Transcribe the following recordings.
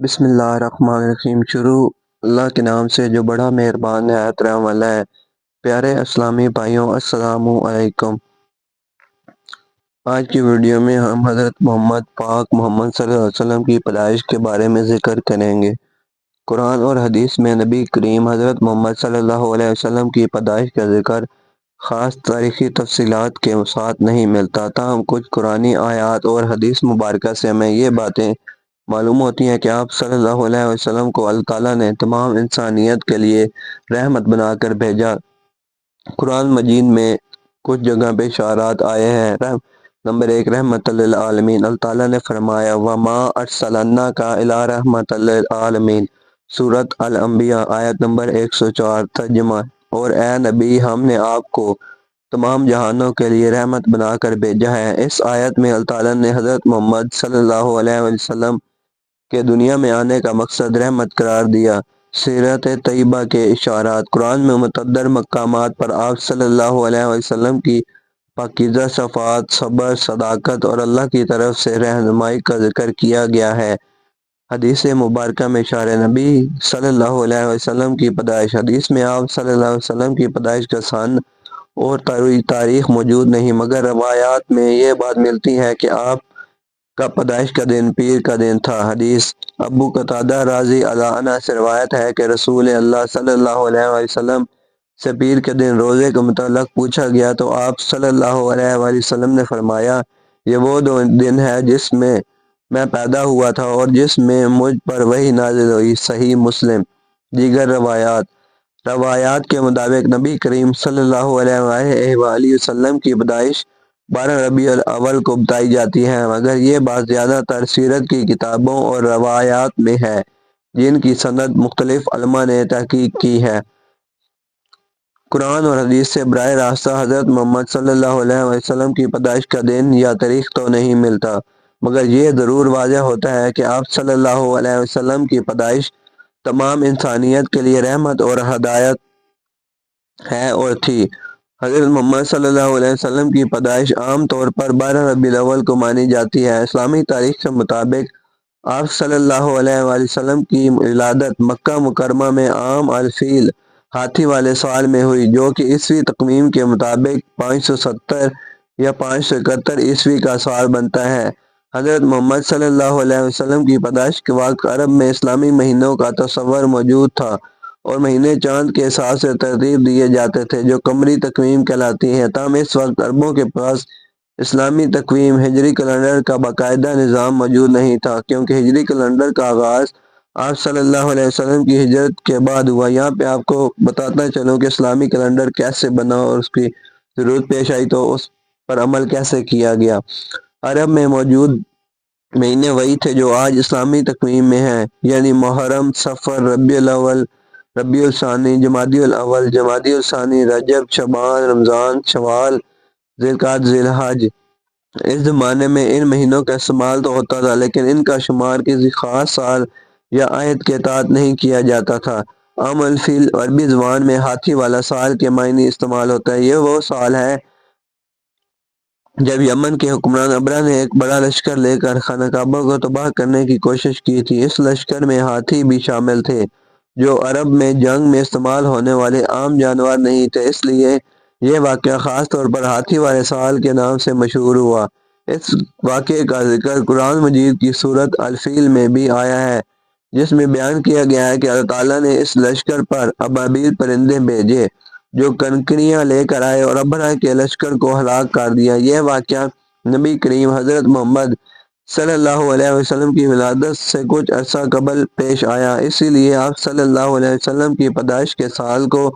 بسم اللہ الرحمن الرحیم۔ شروع اللہ کے نام سے جو بڑا مہربان نہایت رحم والا ہے۔ پیارے اسلامی بھائیوں، السلام علیکم۔ آج کی ویڈیو میں ہم حضرت محمد پاک محمد صلی اللہ علیہ وسلم کی پیدائش کے بارے میں ذکر کریں گے۔ قرآن اور حدیث میں نبی کریم حضرت محمد صلی اللہ علیہ وسلم کی پیدائش کا ذکر خاص تاریخی تفصیلات کے ساتھ نہیں ملتا، تاہم کچھ قرآنی آیات اور حدیث مبارکہ سے ہمیں یہ باتیں معلوم ہوتی ہیں کہ آپ صلی اللہ علیہ وسلم کو اللہ تعالیٰ نے تمام انسانیت کے لیے رحمت بنا کر بھیجا۔ قرآن مجید میں کچھ جگہ پہ اشارات آئے ہیں۔ نمبر 1، رحمت للعالمین۔ اللہ تعالیٰ نے فرمایا وَمَا أَرْسَلْنَاكَ إِلَّا رَحْمَةً لِلْعَالَمِينَ، سورۃ الانبیاء آیت نمبر 104۔ ترجمہ: اور اے نبی، ہم نے آپ کو تمام جہانوں کے لیے رحمت بنا کر بھیجا ہے۔ اس آیت میں اللہ تعالیٰ نے حضرت محمد صلی اللہ علیہ وسلم کے دنیا میں آنے کا مقصد رحمت قرار دیا۔ سیرت طیبہ کے اشارات۔ قرآن میں متعدد مقامات پر آپ صلی اللہ علیہ وسلم کی پاکیزہ صفات، صبر، صداقت اور اللہ کی طرف سے رہنمائی کا ذکر کیا گیا ہے۔ حدیث مبارکہ میں اشارہ نبی صلی اللہ علیہ وسلم کی پیدائش۔ حدیث میں آپ صلی اللہ علیہ وسلم کی پیدائش کا سن اور تاریخ موجود نہیں، مگر روایات میں یہ بات ملتی ہے کہ آپ کا پیدائش کا دن پیر کا دن تھا۔ حدیث ابو قتادہ رضی اللہ عنہ سے روایت ہے کہ رسول اللہ صلی اللہ علیہ وسلم سے پیر کے دن روزے کے متعلق پوچھا گیا تو آپ صلی اللہ علیہ وسلم نے فرمایا، یہ وہ دن ہے جس میں میں پیدا ہوا تھا اور جس میں مجھ پر وحی نازل ہوئی۔ صحیح مسلم۔ دیگر روایات کے مطابق نبی کریم صلی اللہ علیہ وآلہ وسلم کی پیدائش 12 ربیع الاول کو بتائی جاتی ہے، مگر یہ بات زیادہ تر سیرت کی کتابوں اور روایات میں ہے جن کی سند مختلف علماء نے تحقیق کی ہے۔ قرآن اور حدیث سے براہ راست حضرت محمد صلی اللہ علیہ وسلم کی پیدائش کا دن یا تاریخ تو نہیں ملتا، مگر یہ ضرور واضح ہوتا ہے کہ آپ صلی اللہ علیہ وسلم کی پیدائش تمام انسانیت کے لیے رحمت اور ہدایت ہے اور تھی۔ حضرت محمد صلی اللہ علیہ وسلم کی پیدائش عام طور پر 12 ربیع الاول کو مانی جاتی ہے۔ اسلامی تاریخ کے مطابق آپ صلی اللہ علیہ وآلہ وسلم کی ولادت مکہ مکرمہ میں عام الفیل ہاتھی والے سال میں ہوئی، جو کہ عیسوی تقویم کے مطابق 570 یا 571 عیسوی کا سال بنتا ہے۔ حضرت محمد صلی اللہ علیہ وسلم کی پیدائش کے وقت عرب میں اسلامی مہینوں کا تصور موجود تھا اور مہینے چاند کے حساب سے ترتیب دیے جاتے تھے جو قمری تقویم کہلاتی ہے۔ تاہم اس وقت عربوں کے پاس اسلامی تقویم ہجری کیلنڈر کا باقاعدہ نظام موجود نہیں تھا، کیونکہ ہجری کیلنڈر کا آغاز آپ صلی اللہ علیہ وسلم کی ہجرت کے بعد ہوا۔ یہاں پہ آپ کو بتاتا چلوں کہ اسلامی کیلنڈر کیسے بنا اور اس کی ضرورت پیش آئی تو اس پر عمل کیسے کیا گیا۔ عرب میں موجود مہینے وہی تھے جو آج اسلامی تقویم میں ہیں، یعنی محرم، صفر، ربیع الاول، ربیع الثانی، جمادی الاول، جمادی الثانی، رجب، شعبان، رمضان، شوال، ذی القعدہ، ذی الحج۔ اس زمانے میں ان مہینوں کا استعمال تو ہوتا تھا، لیکن ان کا شمار کسی خاص سال یا آیت کے تحت نہیں کیا جاتا تھا۔ عام الفیل عربی زبان میں ہاتھی والا سال کے معنی استعمال ہوتا ہے۔ یہ وہ سال ہے جب یمن کے حکمران ابرہ نے ایک بڑا لشکر لے کر خانہ کعبہ کو تباہ کرنے کی کوشش کی تھی۔ اس لشکر میں ہاتھی بھی شامل تھے، جو عرب میں جنگ میں استعمال ہونے والے عام جانور نہیں تھے، اس لیے یہ واقعہ خاص طور پر ہاتھی والے سال کے نام سے مشہور ہوا۔ اس واقعے کا ذکر قرآن مجید کی سورۃ الفیل میں بھی آیا ہے، جس میں بیان کیا گیا ہے کہ اللہ تعالیٰ نے اس لشکر پر ابابیل پرندے بھیجے جو کنکریاں لے کر آئے اور ابرہ کے لشکر کو ہلاک کر دیا۔ یہ واقعہ نبی کریم حضرت محمد صلی اللہ علیہ وسلم کی ولادت سے کچھ عرصہ قبل پیش آیا، اسی لیے آپ صلی اللہ علیہ وسلم کی پیدائش کے سال کو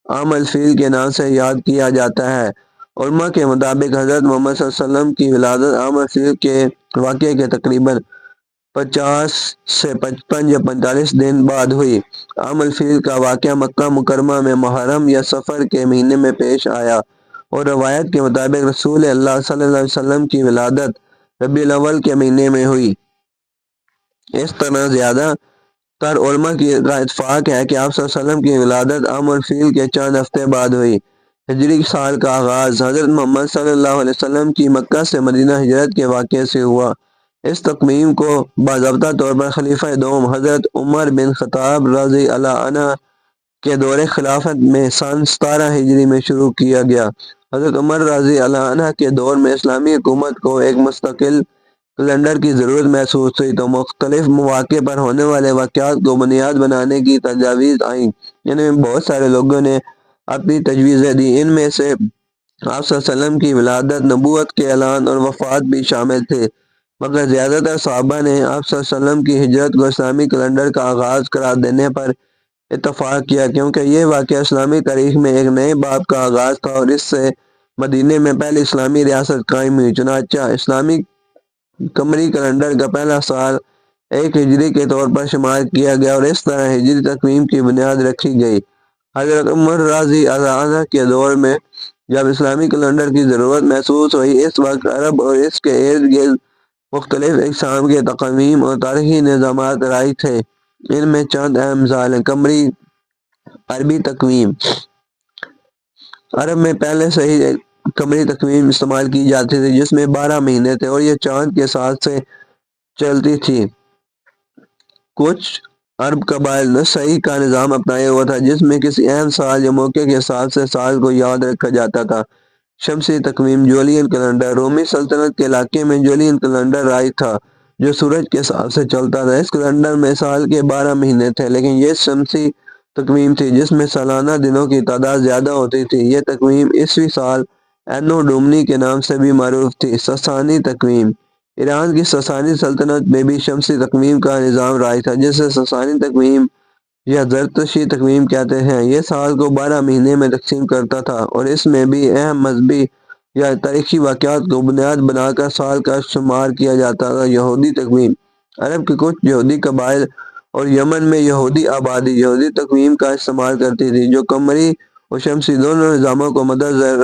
عام الفیل کے نام سے یاد کیا جاتا ہے۔ علماء کے مطابق حضرت محمد صلی اللہ علیہ وسلم کی ولادت عام الفیل کے واقعے کے تقریباً 50 سے 55 یا 45 دن بعد ہوئی۔ عام الفیل کا واقعہ مکہ مکرمہ میں محرم یا صفر کے مہینے میں پیش آیا اور روایت کے مطابق رسول اللہ صلی اللہ علیہ وسلم کی ولادت ربیع الاول کے مہینے میں ہوئی۔ اس طرح زیادہ تر علماء کا اتفاق ہے کہ آپ صلی اللہ علیہ وسلم کی ولادت عام الفیل کے چند ہفتے بعد ہوئی۔ ہجری سال کا آغاز حضرت محمد صلی اللہ علیہ وسلم کی مکہ سے مدینہ ہجرت کے واقعے سے ہوا۔ اس تقویم کو باضابطہ طور پر خلیفہ دوم حضرت عمر بن خطاب رضی اللہ عنہ کے دور خلافت میں سن 17 ہجری میں شروع کیا گیا۔ حضرت عمر رضی اللہ عنہ کے دور میں اسلامی حکومت کو ایک مستقل کیلنڈر کی ضرورت محسوس ہوئی تو مختلف مواقع پر ہونے والے واقعات کو بنیاد بنانے کی تجاویز آئیں۔ ان میں بہت سارے لوگوں نے اپنی تجویزیں دی، ان میں سے آپ صلی اللہ علیہ وسلم کی ولادت، نبوت کے اعلان اور وفات بھی شامل تھے، مگر زیادہ تر صحابہ نے آپ صلی اللہ علیہ وسلم کی ہجرت کو اسلامی کیلنڈر کا آغاز قرار دینے پر اتفاق کیا، کیونکہ یہ واقعہ اسلامی تاریخ میں ایک نئے باب کا آغاز تھا اور اس سے مدینے میں پہلی اسلامی ریاست قائم ہوئی۔ چنانچہ اسلامی قمری کیلنڈر کا پہلا سال 1 ہجری کے طور پر شمار کیا گیا اور اس طرح ہجری تقویم کی بنیاد رکھی گئی۔ حضرت عمر رضی اللہ عنہ کے دور میں جب اسلامی کیلنڈر کی ضرورت محسوس ہوئی، اس وقت عرب اور اس کے ارد گرد مختلف اقسام کے تقویم اور تاریخی نظامات رائج تھے۔ ان میں چند اہم مثال ہیں۔ قمری عربی تقویم۔ عرب میں پہلے سے ہی قمری تقویم استعمال کی جاتی تھی جس میں 12 مہینے تھے اور یہ چاند کے ساتھ سے چلتی تھی۔ کچھ عرب قبائل نے صحیح کا نظام اپنایا ہوا تھا جس میں کسی اہم سال یا موقع کے حساب سے سال کو یاد رکھا جاتا تھا۔ شمسی تقویم، جولین کیلنڈر۔ رومی سلطنت کے علاقے میں جولین کیلنڈر رائج تھا جو سورج کے حساب سے چلتا تھا۔ اس کیلنڈر میں سال کے 12 مہینے تھے، لیکن یہ شمسی تقویم تھی جس میں سالانہ دنوں کی تعداد زیادہ ہوتی تھی۔ یہ تقویم عیسوی سال اینو ڈومنی کے نام سے بھی معروف تھی۔ ساسانی تقویم۔ ایران کی ساسانی سلطنت میں بھی شمسی تقویم کا نظام رائج تھا جسے ساسانی تقویم یا زرتشتی تقویم کہتے ہیں۔ یہ سال کو 12 مہینے میں تقسیم کرتا تھا اور اس میں بھی اہم مذہبی یا تاریخی واقعات کو بنیاد بنا کر سال کا شمار کیا جاتا تھا۔ یہودی تقویم۔ عرب کے کچھ یہودی قبائل اور یمن میں یہودی آبادی یہودی تقویم کا استعمال کرتی تھی جو قمری اور شمسی دونوں نظاموں کو مد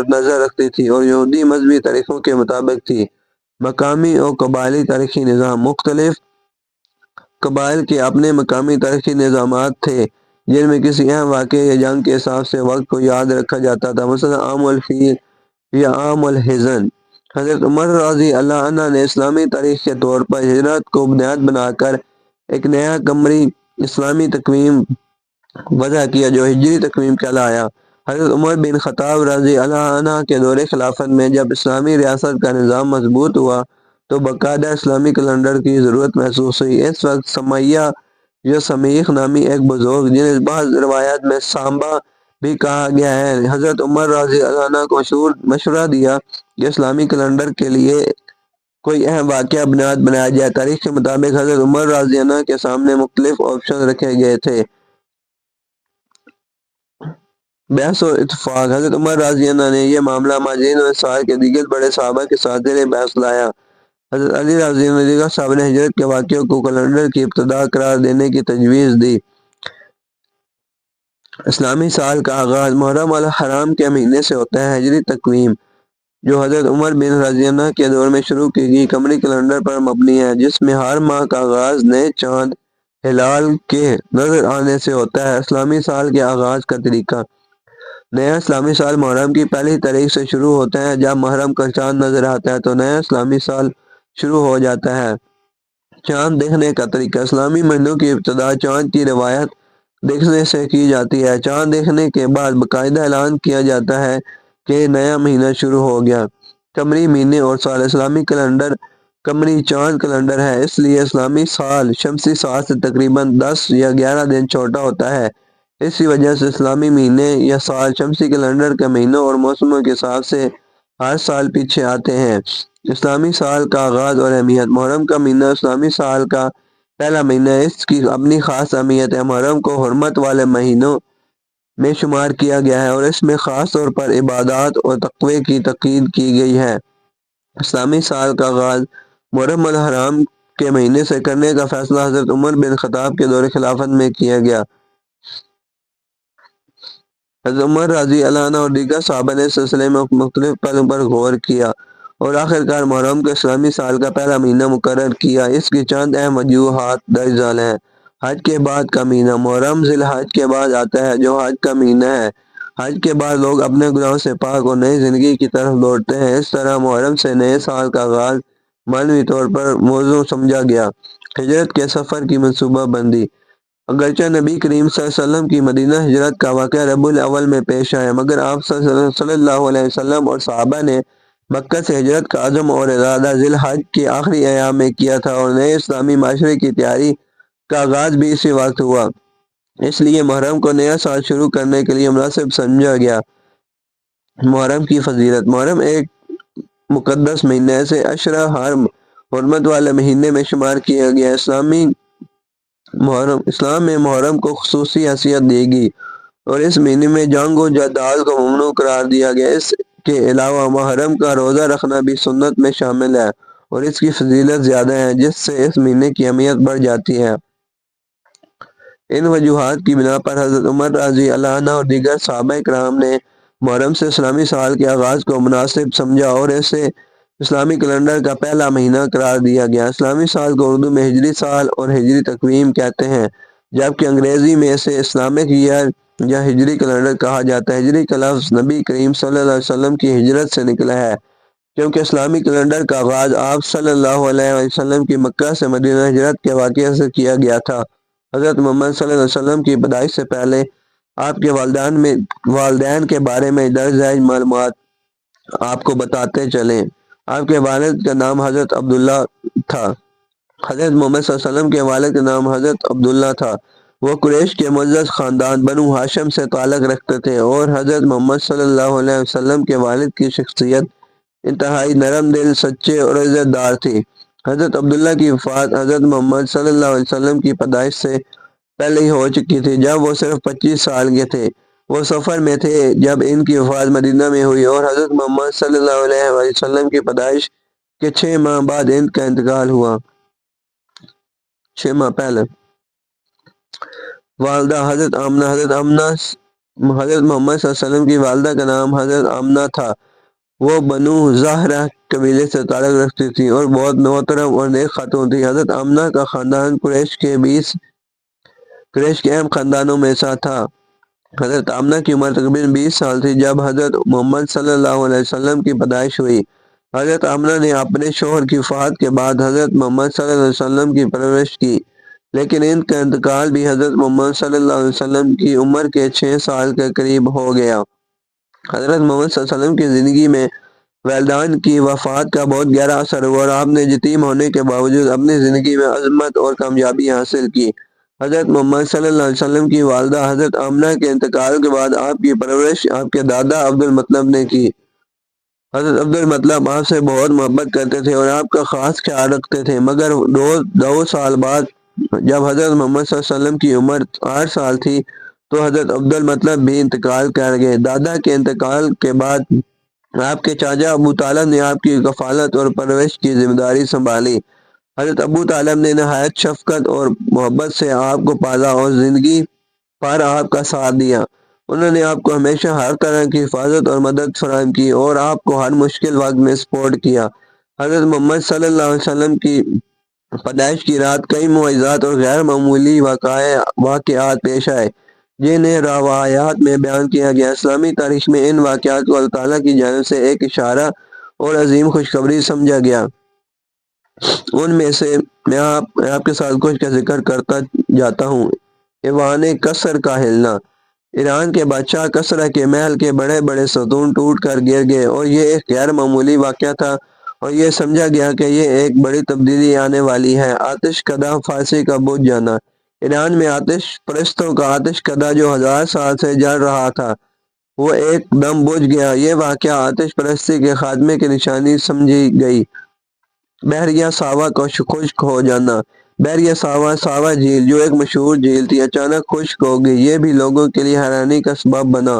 نظر رکھتی تھی اور یہودی مذہبی طریقوں کے مطابق تھی۔ مقامی اور قبائلی تاریخی نظام۔ مختلف قبائل کے اپنے مقامی تاریخی نظامات تھے جن میں کسی اہم واقعے یا جنگ کے حساب سے وقت کو یاد رکھا جاتا تھا، مثلا عام الفیل یا عام الحزن۔ حضرت عمر رضی اللہ عنہ نے اسلامی تاریخ کے طور پر ہجرت کو بنیاد بنا کر ایک نیا قمری اسلامی تقویم وضع کیا جو ہجری تقویم کہلایا۔ حضرت عمر بن خطاب رضی اللہ عنہ کے دور خلافت میں جب اسلامی ریاست کا نظام مضبوط ہوا تو باقاعدہ اسلامی کیلنڈر کی ضرورت محسوس ہوئی۔ اس وقت سمیہ یا سمیخ نامی ایک بزرگ، جنہیں بعض روایات میں سامبا بھی کہا گیا ہے، حضرت عمر رضی اللہ عنہ کو مشورہ دیا کہ اسلامی کیلنڈر کے لیے کوئی اہم واقعہ بنیاد بنایا جائے۔ تاریخ کے مطابق حضرت عمر رضی اللہ عنہ کے سامنے مختلف آپشن رکھے گئے تھے۔ بحث و اتفاق۔ حضرت عمر رضی اللہ عنہ نے یہ معاملہ مہاجرین اور انصار کے دیگر بڑے صحابہ کے ساتھ زیر بحث لایا۔ حضرت علی رضی اللہ عنہ دیگر صحابہ نے ہجرت کے واقعوں کو کیلنڈر کی ابتدا قرار دینے کی تجویز دی۔ اسلامی سال کا آغاز محرم الحرام کے مہینے سے ہوتا ہے۔ ہجری تقویم جو حضرت عمر بن رضی اللہ عنہ کے دور میں شروع کی گئی قمری کیلنڈر پر مبنی ہے جس میں ہر ماہ کا آغاز نئے چاند ہلال کے نظر آنے سے ہوتا ہے۔ اسلامی سال کے آغاز کا طریقہ۔ نیا اسلامی سال محرم کی پہلی تاریخ سے شروع ہوتا ہے۔ جب محرم کا چاند نظر آتا ہے تو نیا اسلامی سال شروع ہو جاتا ہے۔ چاند دیکھنے کا طریقہ۔ اسلامی مہینوں کی ابتدا چاند کی روایت دیکھنے سے کی جاتی ہے۔ چاند دیکھنے کے بعد باقاعدہ اعلان کیا جاتا ہے کہ نیا مہینہ شروع ہو گیا۔ قمری مہینے اور سال۔ اسلامی کیلنڈر قمری چاند کیلنڈر ہے، اس لیے اسلامی سال شمسی سال سے تقریباً 10 یا 11 دن چھوٹا ہوتا ہے۔ اسی وجہ سے اسلامی مہینے یا سال شمسی کیلنڈر کے مہینوں اور موسموں کے حساب سے ہر سال پیچھے آتے ہیں۔ اسلامی سال کا آغاز اور اہمیت۔ محرم کا مہینہ اسلامی سال کا پہلا مہینہ ہے۔ اس کی اپنی خاص اہمیت ہے۔ محرم کو حرمت والے مہینوں میں شمار کیا گیا ہے اور اس میں خاص طور پر عبادات اور تقوی کی تاکید کی گئی ہے۔ اسلامی سال کا آغاز محرم الحرام کے مہینے سے کرنے کا فیصلہ حضرت عمر بن خطاب کے دور خلافت میں کیا گیا۔ حضرت عمر رضی اللہ عنہ اور دیگر صحابہ نے اس سلسلے میں مختلف پہلوؤں پر غور کیا اور آخرکار محرم کو اسلامی سال کا پہلا مہینہ مقرر کیا۔ اس کی چند اہم وجوہات درج ذیل ہیں۔ حج کے بعد کا مہینہ۔ محرم ذی الحج کے بعد آتا ہے جو حج کا مہینہ ہے۔ حج کے بعد لوگ اپنے گناہوں سے پاک اور نئی زندگی کی طرف لوٹتے ہیں۔ اس طرح محرم سے نئے سال کا آغاز معنوی طور پر موضوع سمجھا گیا۔ ہجرت کے سفر کی منصوبہ بندی۔ اگرچہ نبی کریم صلی اللہ علیہ وسلم کی مدینہ ہجرت کا واقعہ ربیع الاول میں پیش آیا، مگر آپ صلی اللہ علیہ وسلم اور صحابہ نے مکہ سے ہجرت کا عزم اور ارادہ ذی الحج کے آخری ایام میں کیا تھا، اور نئے اسلامی معاشرے کی تیاری کا آغاز بھی اسی وقت ہوا۔ اس لیے محرم کو نیا سال شروع کرنے کے لیے مناسب سمجھا گیا۔ محرم کی فضیلت۔ محرم ایک مقدس مہینہ ایسے اشرا حرم حرمت والے مہینے میں شمار کیا گیا۔ اسلام میں محرم کو خصوصی حیثیت دی گئی اور اس مہینے میں جنگ و جدال کو ممنوع قرار دیا گیا۔ اس کے علاوہ محرم کا روزہ رکھنا بھی سنت میں شامل ہے اور اس کی فضیلت زیادہ ہے، جس سے اس مہینے کی اہمیت بڑھ جاتی ہے۔ ان وجوہات کی بنا پر حضرت عمر رضی اللہ عنہ اور دیگر صحابہ کرام نے محرم سے اسلامی سال کے آغاز کو مناسب سمجھا اور اسے اسلامی کیلنڈر کا پہلا مہینہ قرار دیا گیا۔ اسلامی سال کو اردو میں ہجری سال اور ہجری تقویم کہتے ہیں، جبکہ انگریزی میں اسے اسلامک ایئر یا ہجری کیلنڈر کہا جاتا ہے۔ ہجری کا لفظ نبی کریم صلی اللہ علیہ وسلم کی ہجرت سے نکلا ہے، کیونکہ اسلامی کیلنڈر کا آغاز آپ صلی اللہ علیہ وسلم کی مکہ سے مدینہ ہجرت کے واقعے سے کیا گیا تھا۔ حضرت محمد صلی اللہ علیہ وسلم کی پیدائش سے پہلے آپ کے والدین کے بارے میں درج ذیل معلومات آپ کو بتاتے چلیں۔ آپ کے والد کا نام حضرت عبداللہ تھا۔ حضرت محمد صلی اللہ علیہ وسلم کے والد کا نام حضرت عبداللہ تھا۔ وہ قریش کے معزز خاندان بنو ہاشم سے تعلق رکھتے تھے اور حضرت محمد صلی اللہ علیہ وسلم کے والد کی شخصیت انتہائی نرم دل، سچے اور عزت دار تھی۔ حضرت عبداللہ کی وفات حضرت محمد صلی اللہ علیہ وسلم کی پیدائش سے پہلے ہی ہو چکی تھی، جب وہ صرف 25 سال کے تھے۔ وہ سفر میں تھے جب ان کی وفات مدینہ میں ہوئی اور حضرت محمد صلی اللہ علیہ وسلم کی پیدائش کے 6 ماہ بعد ان کا انتقال ہوا۔ 6 ماہ پہلے والدہ حضرت آمنہ۔ حضرت محمد صلی اللہ علیہ وسلم کی والدہ کا نام حضرت آمنہ تھا۔ وہ بنو زہرہ قبیلے سے تعلق رکھتی تھی اور بہت محترم اور نیک خاتون تھی۔ حضرت آمنہ کا خاندان قریش کے اہم خاندانوں میں سے تھا۔ حضرت آمنہ کی عمر تقریباً 20 سال تھی جب حضرت محمد صلی اللہ علیہ وسلم کی پیدائش ہوئی۔ حضرت آمنہ نے اپنے شوہر کی وفات کے بعد حضرت محمد صلی اللہ علیہ وسلم کی پرورش کی، لیکن ان کا انتقال بھی حضرت محمد صلی اللہ علیہ وسلم کی عمر کے 6 سال کے قریب ہو گیا۔ حضرت محمد صلی اللہ علیہ وسلم کی زندگی میں والدین کی وفات کا بہت گہرا اثر ہوا اور آپ نے یتیم ہونے کے باوجود اپنی زندگی میں عظمت اور کامیابی حاصل کی۔ حضرت محمد صلی اللہ علیہ وسلم کی والدہ حضرت آمنہ کے انتقال کے بعد آپ کی پرورش آپ کے دادا عبد المطلب نے کی۔ حضرت عبد المطلب آپ سے بہت محبت کرتے تھے اور آپ کا خاص خیال رکھتے تھے، مگر 2 سال بعد جب حضرت محمد صلی اللہ علیہ وسلم کی عمر 8 سال تھی تو حضرت عبد المطلب بھی انتقال کر گئے۔ دادا کے انتقال کے بعد آپ کے چاچا ابو طالب نے آپ کی کفالت اور پرورش کی ذمہ داری سنبھالی۔ حضرت ابو طالب نے نہایت شفقت اور محبت سے آپ کو پالا اور زندگی پر آپ کا ساتھ دیا۔ انہوں نے آپ کو ہمیشہ ہر طرح کی حفاظت اور مدد فراہم کی اور آپ کو ہر مشکل وقت میں سپورٹ کیا۔ حضرت محمد صلی اللہ علیہ وسلم کی پیدائش کی رات کئی معجزات اور غیر معمولی واقعات پیش آئے، جنہیں روایات میں بیان کیا گیا۔ اسلامی تاریخ میں ان واقعات کو اللہ تعالیٰ کی جانب سے ایک اشارہ اور عظیم خوشخبری سمجھا گیا۔ ان میں سے میں آپ کے ساتھ کچھ کا ذکر کرتا جاتا ہوں۔ ایوان کسر کا ہلنا۔ ایران کے بادشاہ کسرا کے محل کے بڑے بڑے ستون ٹوٹ کر گر گئے اور یہ ایک غیر معمولی واقعہ تھا اور یہ سمجھا گیا کہ یہ ایک بڑی تبدیلی آنے والی ہے۔ آتش کدہ فارسی کا بجھ جانا۔ ایران میں آتش پرستوں کا آتش کدہ جو 1000 سال سے جل رہا تھا وہ ایک دم بجھ گیا۔ یہ واقعہ آتش پرستی کے خاتمے کی نشانی سمجھی گئی۔ بحیرہ ساوا کا خشک ہو جانا۔ بحیرہ ساوا جھیل جو ایک مشہور جھیل تھی اچانک خشک ہو گئی۔ یہ بھی لوگوں کے لیے حیرانی کا سبب بنا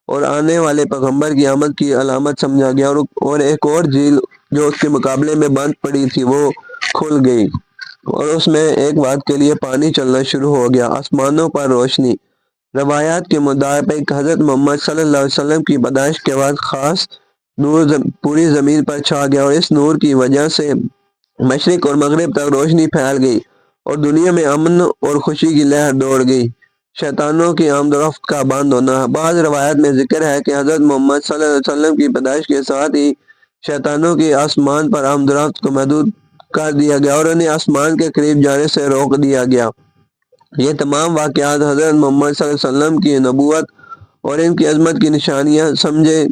اور آنے والے پیغمبر کی آمد کی علامت سمجھا گیا، اور ایک اور جھیل جو اس کے مقابلے میں بند پڑی تھی وہ کھل گئی اور اس میں ایک وقت کے لیے پانی چلنا شروع ہو گیا۔ آسمانوں پر روشنی۔ روایات کے مطابق حضرت محمد صلی اللہ علیہ وسلم کی پیدائش کے بعد خاص نور پوری زمین پر چھا گیا اور اس نور کی وجہ سے مشرق اور مغرب تک روشنی پھیل گئی اور دنیا میں امن اور خوشی کی لہر دوڑ گئی۔ شیطانوں کی آمد و رفت کا بند ہونا۔ بعض روایات میں ذکر ہے کہ حضرت محمد صلی اللہ علیہ وسلم کی پیدائش کے ساتھ ہی شیطانوں کی آسمان پر آمد و رفت کو محدود کر دیا گیا اور انہیں آسمان کے قریب جانے سے روک دیا گیا۔ یہ تمام واقعات حضرت محمد صلی اللہ علیہ وسلم کی نبوت اور ان کی عظمت کی نشانیاں سمجھے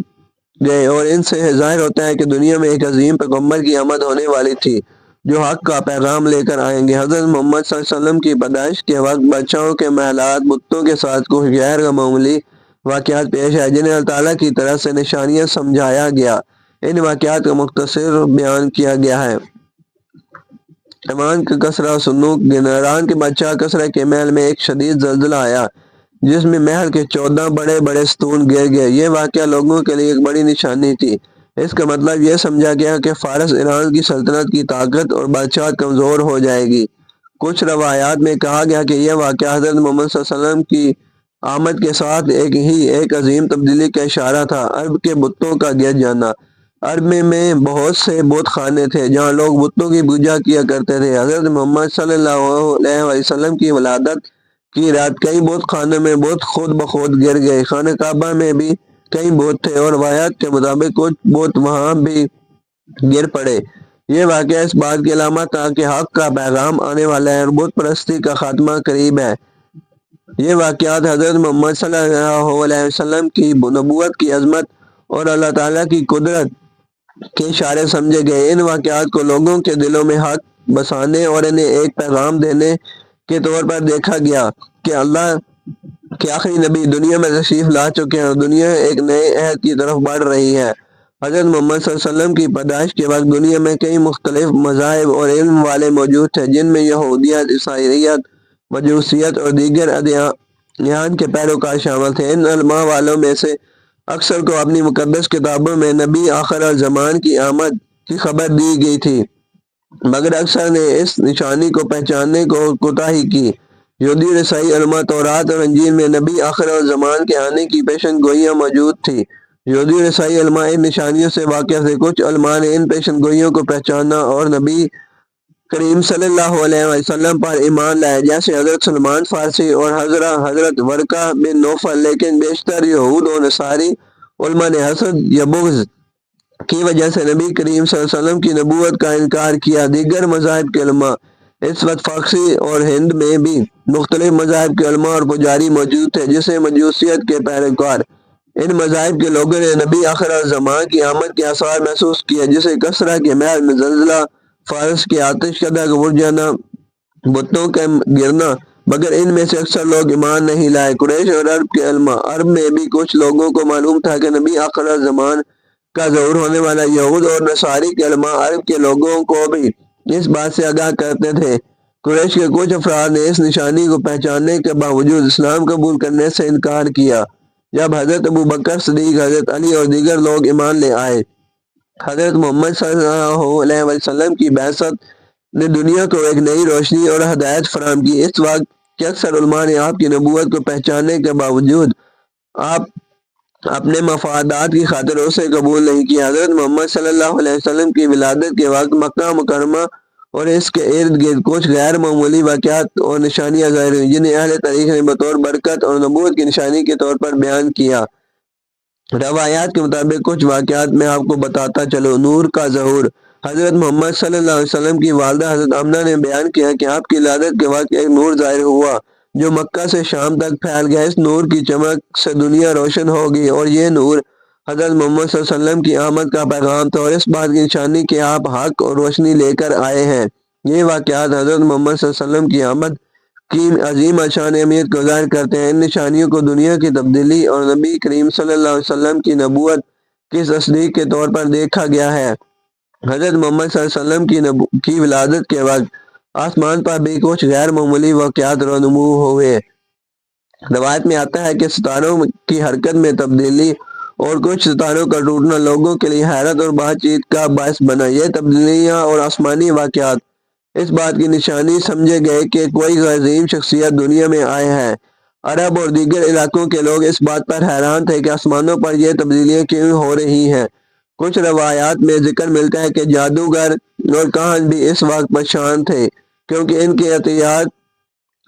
گئے، اور ان سے ظاہر ہوتا ہے کہ دنیا میں ایک عظیم پیغمبر کی آمد ہونے والی تھی جو حق کا پیغام لے کر آئیں گے۔ حضرت محمد صلی اللہ علیہ وسلم کی پیدائش کے وقت بادشاہوں کے محلات بتوں کے ساتھ کچھ غیر معمولی واقعات پیش آئے جنہیں اللہ تعالیٰ کی طرف سے نشانیاں سمجھایا گیا۔ ان واقعات کا مختصر بیان کیا گیا ہے۔ ایمان کا کسرا سنوک گنران کے بادشاہ کسرا کے محل میں ایک شدید زلزلہ آیا جس میں محل کے 14 بڑے بڑے ستون گر گئے۔ یہ واقعہ لوگوں کے لیے ایک بڑی نشانی تھی۔ اس کا مطلب یہ سمجھا گیا کہ فارس ایران کی سلطنت کی طاقت اور بادشاہت کمزور ہو جائے گی۔ کچھ روایات میں کہا گیا کہ یہ واقعہ حضرت محمد صلی اللہ علیہ وسلم کی آمد کے ساتھ ایک عظیم تبدیلی کا اشارہ تھا۔ عرب کے بتوں کا گر جانا۔ عرب میں بہت سے بت خانے تھے جہاں لوگ بتوں کی پوجا کیا کرتے تھے۔ حضرت محمد صلی اللہ علیہ وسلم کی ولادت کی رات کئی بت خانوں میں بت خود بخود گر گئے۔ خانہ کعبہ میں بھی کئی بت تھے اور روایات کے مطابق کچھ بت وہاں بھی گر پڑے۔ یہ واقعہ اس بات کی علامت تھا کہ حق کا پیغام آنے والا ہے اور بت پرستی کا خاتمہ قریب ہے۔ یہ واقعات حضرت محمد صلی اللہ علیہ وسلم کی نبوت کی عظمت اور اللہ تعالیٰ کی قدرت کے اشارے سمجھے گئے۔ ان واقعات کو لوگوں کے دلوں میں حق بسانے اور انہیں ایک پیغام دینے کے طور پر دیکھا گیا کہ اللہ کے آخری نبی دنیا میں تشریف لا چکے ہیں اور دنیا ایک نئے عہد کی طرف بڑھ رہی ہے۔ حضرت محمد صلی اللہ علیہ وسلم کی پیدائش کے وقت دنیا میں کئی مختلف مذاہب اور علم والے موجود تھے جن میں یہودیت، عیسائیت، مجوسیت اور دیگر ادیان کے پیروکار شامل تھے۔ ان علماء والوں میں سے اکثر کو اپنی مقدس کتابوں میں نبی آخر الزمان کی آمد کی خبر دی گئی تھی، مگر اکثر نے اس نشانی کو پہچاننے کو کوتاہی کی۔ یہودی اور عیسائی علماء تورات اور انجیل میں نبی آخر الزمان کے آنے کی پیشن گوئیاں موجود تھی۔ یہودی اور عیسائی علماء ان نشانیوں سے واقف تھے۔ کچھ علماء نے ان پیشن گوئیوں کو پہچانا اور نبی کریم صلی اللہ علیہ وسلم پر ایمان لائے، جیسے حضرت سلمان فارسی اور حضرت ورقہ بن نوفل، لیکن بیشتر یہود اور نصاری علماء نے حسد یا بغض کی وجہ سے نبی کریم صلی اللہ علیہ وسلم کی نبوت کا انکار کیا۔ دیگر مذاہب کے علماء اس وقت فارسی اور ہند میں بھی مختلف مذاہب کے علماء اور پجاری موجود تھے جسے مجوسیت کے پیروکار۔ ان مذاہب کے لوگوں نے نبی آخر الزمان کی آمد کے آثار محسوس کیے، جسے کسرا کے محل میں زلزلہ، فارس کے آتش کدہ کا بجھ جانا، بتوں کا گرنا، مگر ان میں سے اکثر لوگ ایمان نہیں لائے۔ قریش اور عرب کے علماء۔ عرب میں بھی کچھ لوگوں کو معلوم تھا کہ نبی آخر الزمان کا ظہور ہونے والا۔ یہود اور نصاری کے علماء عرب کے لوگوں کو بھی اس بات سے آگاہ کرتے تھے۔ قریش کے کچھ افراد نے اس نشانی کو پہچاننے کے باوجود اسلام قبول کرنے سے انکار کیا۔ جب حضرت ابوبکر صدیق، حضرت علی اور دیگر لوگ ایمان لے آئے، حضرت محمد صلی اللہ علیہ وسلم کی بعثت نے دنیا کو ایک نئی روشنی اور ہدایت فراہم کی۔ اس وقت کے اکثر علماء نے آپ کی نبوت کو پہچاننے کے باوجود آپ اپنے مفادات کی خاطر اسے قبول نہیں کیا۔ حضرت محمد صلی اللہ علیہ وسلم کی ولادت کے وقت مکہ مکرمہ اور اس کے ارد گرد کچھ غیر معمولی واقعات اور نشانیاں ظاہر ہوئیں جنہیں اہل تاریخ نے بطور برکت اور نبوت کی نشانی کے طور پر بیان کیا۔ روایات کے مطابق کچھ واقعات میں آپ کو بتاتا چلوں۔ نور کا ظہور۔ حضرت محمد صلی اللہ علیہ وسلم کی والدہ حضرت آمنہ نے بیان کیا کہ آپ کی ولادت کے وقت ایک نور ظاہر ہوا جو مکہ سے شام تک پھیل گیا۔ اس نور کی چمک سے دنیا روشن ہو گئی اور یہ نور حضرت محمد صلی اللہ علیہ وسلم کی آمد کا پیغام تھا اور اس بات کی نشانی کہ آپ حق اور روشنی لے کر آئے ہیں۔ یہ واقعات حضرت محمد صلی اللہ علیہ وسلم کی آمد کی عظیم شان اہمیت کو ظاہر کرتے ہیں۔ ان نشانیوں کو دنیا کی تبدیلی اور نبی کریم صلی اللہ علیہ وسلم کی نبوت کی تصدیق کے طور پر دیکھا گیا ہے۔ حضرت محمد صلی اللہ علیہ وسلم کی ولادت کے وقت آسمان پر بھی کچھ غیر معمولی واقعات رونما ہوئے۔ روایت میں آتا ہے کہ ستاروں کی حرکت میں تبدیلی اور کچھ ستاروں کا ٹوٹنا لوگوں کے لیے حیرت اور بات چیت کا باعث بنا۔ یہ تبدیلیاں اور آسمانی واقعات اس بات کی نشانی سمجھے گئے کہ کوئی عظیم شخصیت دنیا میں آئے ہیں۔ عرب اور دیگر علاقوں کے لوگ اس بات پر حیران تھے کہ آسمانوں پر یہ تبدیلیاں کیوں ہو رہی ہیں۔ کچھ روایات میں ذکر ملتا ہے کہ جادوگر اور کاہن بھی اس وقت پریشان تھے کیونکہ ان کے عطیات،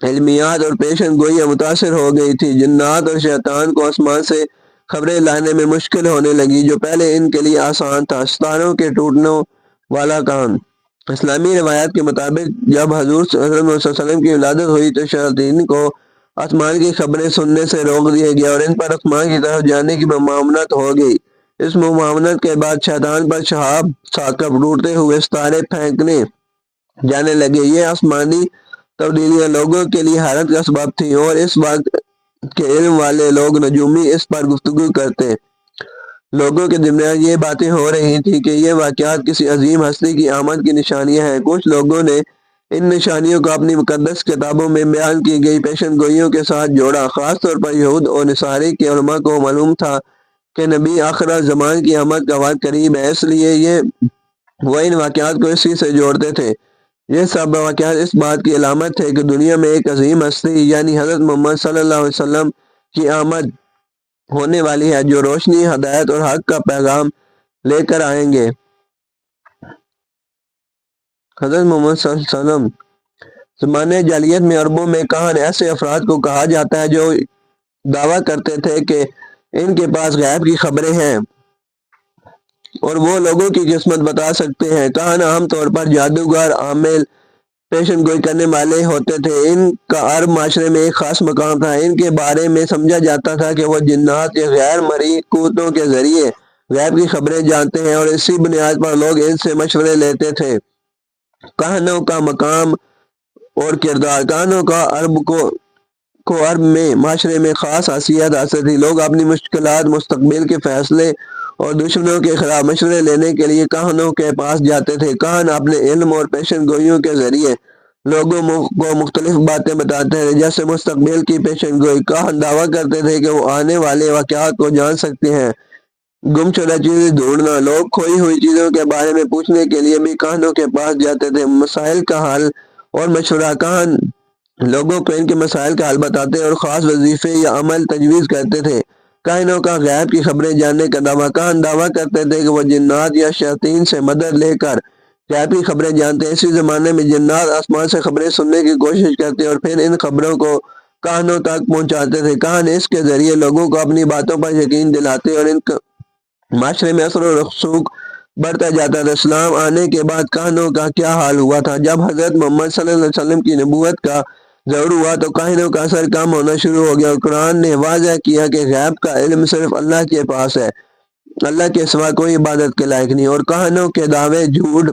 علمیات اور پیشن گوئیاں متاثر ہو گئی تھی۔ جنات اور شیطان کو آسمان سے خبریں لانے میں مشکل ہونے لگی جو پہلے ان کے لیے آسان تھا۔ ستاروں کے ٹوٹنے والا کام۔ اسلامی روایات کے مطابق جب حضور صلی اللہ علیہ وسلم کی ولادت ہوئی تو شیاطین کو آسمان کی خبریں سننے سے روک دیا گیا اور ان پر آسمان کی طرف جانے کی ممانعت ہو گئی۔ اس ممانعت کے بعد شیطان پر شہاب ثاقب ٹوٹتے ہوئے ستارے پھینکنے جانے لگے۔ یہ آسمانی تبدیلیاں لوگوں کے لیے حیرت کا سبب تھی اور اس وقت کے علم والے لوگ نجومی اس پر گفتگو کرتے لوگوں کے درمیان یہ باتیں ہو رہی تھیں کہ یہ واقعات کسی عظیم ہستی کی آمد کی نشانیاں ہیں۔ کچھ لوگوں نے ان نشانیوں کو اپنی مقدس کتابوں میں بیان کی گئی پیشن گوئیوں کے ساتھ جوڑا۔ خاص طور پر یہود اور نصارے کے علماء کو معلوم تھا کہ نبی آخر زمان کی آمد کا وقت قریب ہے، اس لیے وہ ان واقعات کو اسی سے جوڑتے تھے۔ یہ سب واقعات اس بات کی علامت تھے کہ دنیا میں ایک عظیم ہستی یعنی حضرت محمد صلی اللہ علیہ وسلم کی آمد ہونے والی ہے جو روشنی، ہدایت اور حق کا پیغام لے کر آئیں گے۔ حضرت محمد صلی اللہ علیہ وسلم زمانۂ جاہلیت میں عربوں میں کہان ایسے افراد کو کہا جاتا ہے جو دعویٰ کرتے تھے کہ ان کے پاس غیب کی خبریں ہیں اور وہ لوگوں کی قسمت بتا سکتے ہیں۔ کہان عام طور پر جادوگر، عامل، پیشن گوئی کرنے والے ہوتے تھے۔ ان کا عرب معاشرے میں ایک خاص مقام تھا۔ ان کے بارے میں سمجھا جاتا تھا کہ وہ جنات یا غیر مرئی قوتوں کے ذریعے غیب کی خبریں جانتے ہیں اور اسی بنیاد پر لوگ ان سے مشورے لیتے تھے۔ کہانوں کا مقام اور کردار۔ کہانوں کا عرب میں معاشرے میں خاص حیثیت حاصل تھی۔ لوگ اپنی مشکلات، مستقبل کے فیصلے اور دشمنوں کے خلاف مشورے لینے کے لیے کہانوں کے پاس جاتے تھے۔ کہان اپنے علم اور پیشن گوئیوں کے ذریعے لوگوں کو مختلف باتیں بتاتے تھے جیسے مستقبل کی پیشن گوئی۔ کہان دعویٰ کرتے تھے کہ وہ آنے والے واقعات کو جان سکتے ہیں۔ گمشدہ چیزیں ڈھونڈنا۔ لوگ کھوئی ہوئی چیزوں کے بارے میں پوچھنے کے لیے بھی کہانوں کے پاس جاتے تھے۔ مسائل کا حل اور مشورہ۔ کہان لوگوں کو ان کے مسائل کا حل بتاتے اور خاص وظیفے یا عمل تجویز کرتے تھے۔ کاہنوں کا غیب کی خبریں جاننے کا دعویٰ۔ کہان دعویٰ کرتے تھے کہ وہ جنات یا شیاطین سے مدد لے کر غیب کی خبریں جانتے ہیں۔ اسی زمانے میں جنات آسمان سے خبریں سننے کی کوشش کرتے اور پھر ان خبروں کو کہانوں تک پہنچاتے تھے۔ کہان اس کے ذریعے لوگوں کو اپنی باتوں پر یقین دلاتے اور ان معاشرے میں اثر و رسوخ بڑھتا جاتا تھا۔ اسلام آنے کے بعد کہانوں کا کیا حال ہوا تھا؟ جب حضرت محمد صلی اللہ علیہ وسلم کی نبوت کا ظہور ہوا تو کاہنوں کا اثر کم ہونا شروع ہو گیا اور قرآن نے واضح کیا کہ غیب کا علم صرف اللہ کے پاس ہے، اللہ کے سوا کوئی عبادت کے لائق نہیں، اور کاہنوں کے دعوے جھوٹ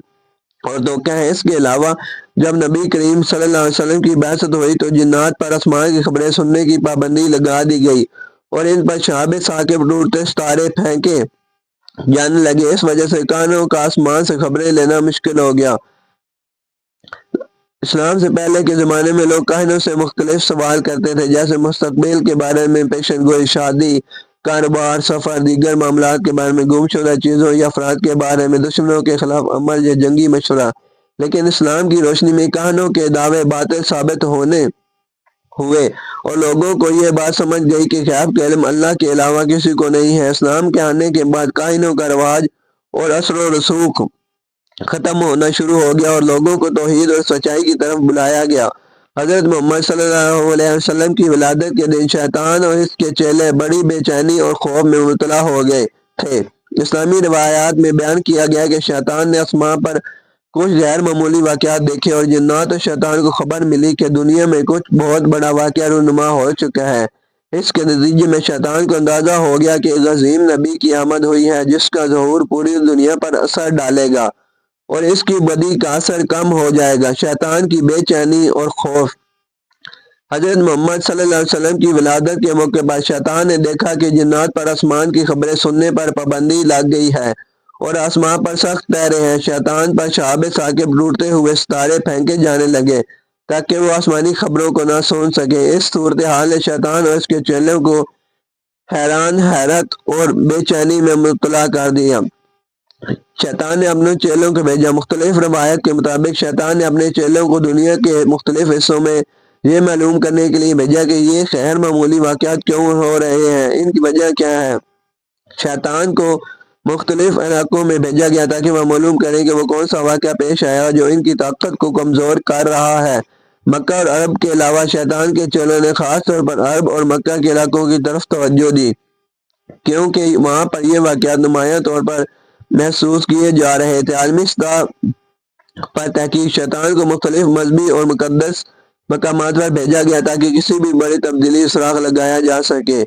اور دھوکے ہیں۔ اس کے علاوہ جب نبی کریم صلی اللہ علیہ وسلم کی بعثت ہوئی تو جنات پر آسمان کی خبریں سننے کی پابندی لگا دی گئی اور ان پر شہاب ثاقب ٹوٹتے ستارے پھینکے جانے لگے۔ اس وجہ سے کاہنوں کا آسمان سے خبریں لینا مشکل ہو گیا۔ اسلام سے پہلے کے زمانے میں لوگ کاہنوں سے مختلف سوال کرتے تھے جیسے مستقبل کے بارے میں پیشن گوئی، شادی، کاروبار، سفر، دیگر معاملات کے بارے میں، گمشدہ چیزوں یا افراد کے بارے میں، دشمنوں کے خلاف عمل یا جنگی مشورہ۔ لیکن اسلام کی روشنی میں کاہنوں کے دعوے باطل ثابت ہوئے اور لوگوں کو یہ بات سمجھ گئی کہ غیب کا علم اللہ کے علاوہ کسی کو نہیں ہے۔ اسلام کے آنے کے بعد کاہنوں کا رواج اور اثر و رسوخ ختم ہونا شروع ہو گیا اور لوگوں کو توحید اور سچائی کی طرف بلایا گیا۔ حضرت محمد صلی اللہ علیہ وسلم کی ولادت کے دن شیطان اور اس کے چیلے بڑی بے چینی اور خوف میں مبتلا ہو گئے تھے۔ اسلامی روایات میں بیان کیا گیا کہ شیطان نے آسمان پر کچھ غیر معمولی واقعات دیکھے اور جنات اور شیطان کو خبر ملی کہ دنیا میں کچھ بہت بڑا واقعہ رونما ہو چکا ہے۔ اس کے نتیجے میں شیطان کو اندازہ ہو گیا کہ ایک عظیم نبی کی آمد ہوئی ہے جس کا ظہور پوری دنیا پر اثر ڈالے گا اور اس کی بدی کا اثر کم ہو جائے گا۔ شیطان کی بے چینی اور خوف۔ حضرت محمد صلی اللہ علیہ وسلم کی ولادت کے موقع پر شیطان نے دیکھا کہ جنات پر آسمان کی خبریں سننے پر پابندی لگ گئی ہے اور آسمان پر سخت پہرے ہیں۔ شیطان پر شہاب ثاقب ٹوٹتے ہوئے ستارے پھینکے جانے لگے تاکہ وہ آسمانی خبروں کو نہ سن سکے۔ اس صورتحال نے شیطان اور اس کے چیلوں کو حیرت اور بے چینی میں مبتلا کر دیا۔ شیطان نے اپنے چیلوں کو بھیجا۔ مختلف روایت کے مطابق شیطان نے اپنے چیلوں کو دنیا کے مختلف حصوں میں یہ معلوم کرنے کے لیے بھیجا کہ یہ غیر معمولی واقعات کیوں ہو رہے ہیں، ان کی وجہ کیا ہے۔ شیطان کو مختلف علاقوں میں بھیجا گیا تاکہ وہ معلوم کریں کہ وہ کون سا واقعہ پیش آیا جو ان کی طاقت کو کمزور کر رہا ہے۔ مکہ اور عرب کے علاوہ شیطان کے چیلوں نے خاص طور پر عرب اور مکہ کے علاقوں کی طرف توجہ دی۔ کیونکہ وہاں پر یہ واقعات نمایاں طور پر محسوس کیے جا رہے تھے۔ عالمی سطح پر تحقیق شیطان کو مختلف مذہبی اور مقدس مقامات پر بھیجا گیا تاکہ کسی بھی بڑی تبدیلی سراغ لگایا جا سکے۔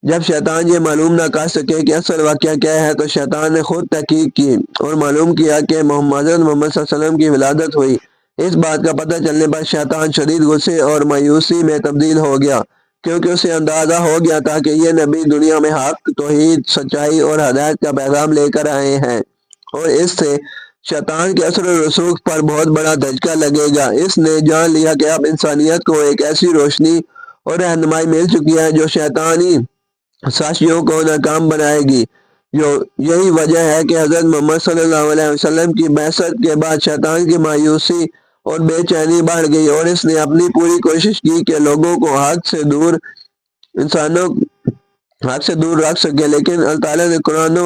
جب شیطان یہ معلوم نہ کر سکے کہ اصل واقعہ کیا ہے تو شیطان نے خود تحقیق کی اور معلوم کیا کہ حضرت محمد صلی اللہ علیہ وسلم کی ولادت ہوئی۔ اس بات کا پتہ چلنے پر شیطان شدید غصے اور مایوسی میں تبدیل ہو گیا، کیونکہ اسے اندازہ ہو گیا تھا کہ یہ نبی دنیا میں حق، توحید، سچائی اور ہدایت کا پیغام لے کر آئے ہیں، اور اس سے شیطان کے اثر و رسوخ پر بہت بڑا دھچکا لگے گا۔ اس نے جان لیا کہ اب انسانیت کو ایک ایسی روشنی اور رہنمائی مل چکی ہے جو شیطانی سازشوں کو ناکام بنائے گی۔ یہی وجہ ہے کہ حضرت محمد صلی اللہ علیہ وسلم کی بعثت کے بعد شیطان کی مایوسی اور بے چینی بڑھ گئی، اور اس نے اپنی پوری کوشش کی کہ لوگوں کو حق سے دور رکھ سکے، لیکن اللہ تعالیٰ نے قرآن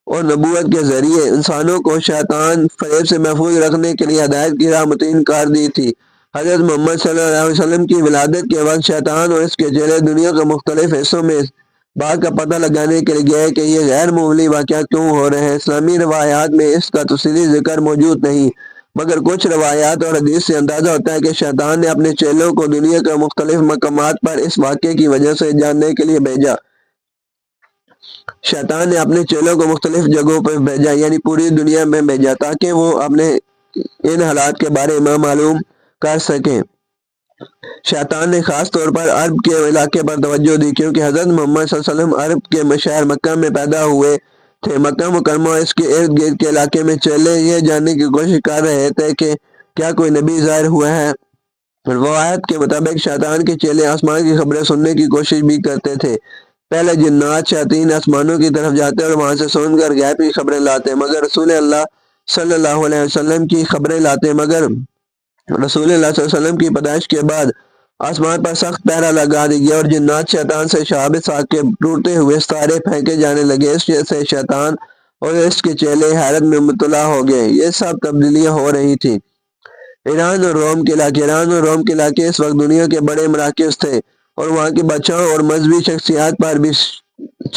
اور نبوت کے ذریعے انسانوں کو شیطان فریب سے محفوظ رکھنے کے لیے ہدایت کی راہ متعین کر دی تھی۔ حضرت محمد صلی اللہ علیہ وسلم کی ولادت کے وقت شیطان اور اس کے چیلے دنیا کے مختلف حصوں میں اس بات کا پتہ لگانے کے لیے گئے کہ یہ غیر معمولی واقعات کیوں ہو رہے ہیں۔ اسلامی روایات میں اس کا تفصیلی ذکر موجود نہیں، مگر کچھ روایات اور حدیث سے اندازہ ہوتا ہے کہ شیطان نے اپنے چیلوں کو دنیا کے مختلف مقامات پر اس واقعے کی وجہ سے جاننے کے لیے بھیجا۔ شیطان نے اپنے چیلوں کو مختلف جگہوں پر بھیجا، یعنی پوری دنیا میں بھیجا، تاکہ وہ اپنے ان حالات کے بارے میں معلوم کر سکیں۔ شیطان نے خاص طور پر عرب کے علاقے پر توجہ دی، کیونکہ حضرت محمد صلی اللہ علیہ وسلم عرب کے شہر مکہ میں پیدا ہوئے تھے۔ مکہ مکرمہ اور اس کے ارد گرد کے علاقے میں چیلے یہ جاننے کی کوشش کر رہے تھے کہ کیا کوئی نبی ظاہر ہوا ہے۔ روایت کے مطابق شیطان کے چیلے آسمان کی خبریں سننے کی کوشش بھی کرتے تھے۔ پہلے جنات شیاطین آسمانوں کی طرف جاتے اور وہاں سے سن کر غیب کی خبریں لاتے، مگر رسول اللہ صلی اللہ علیہ وسلم کی خبریں لاتے مگر رسول اللہ صلی اللہ علیہ وسلم کی پیدائش کے بعد آسمان پر سخت پہرا لگا دی گیا، اور جنات شیطان سے شہاب ساق کے ٹوٹتے ہوئے ستارے پھینکے جانے لگے۔ اس وجہ سے شیطان اور اس کے چیلے حیرت میں مبتلا ہو گئے۔ یہ سب تبدیلیاں ہو رہی تھیں۔ ایران اور روم کے علاقے اس وقت دنیا کے بڑے مراکز تھے، اور وہاں کے بادشاہوں اور مذہبی شخصیات پر بھی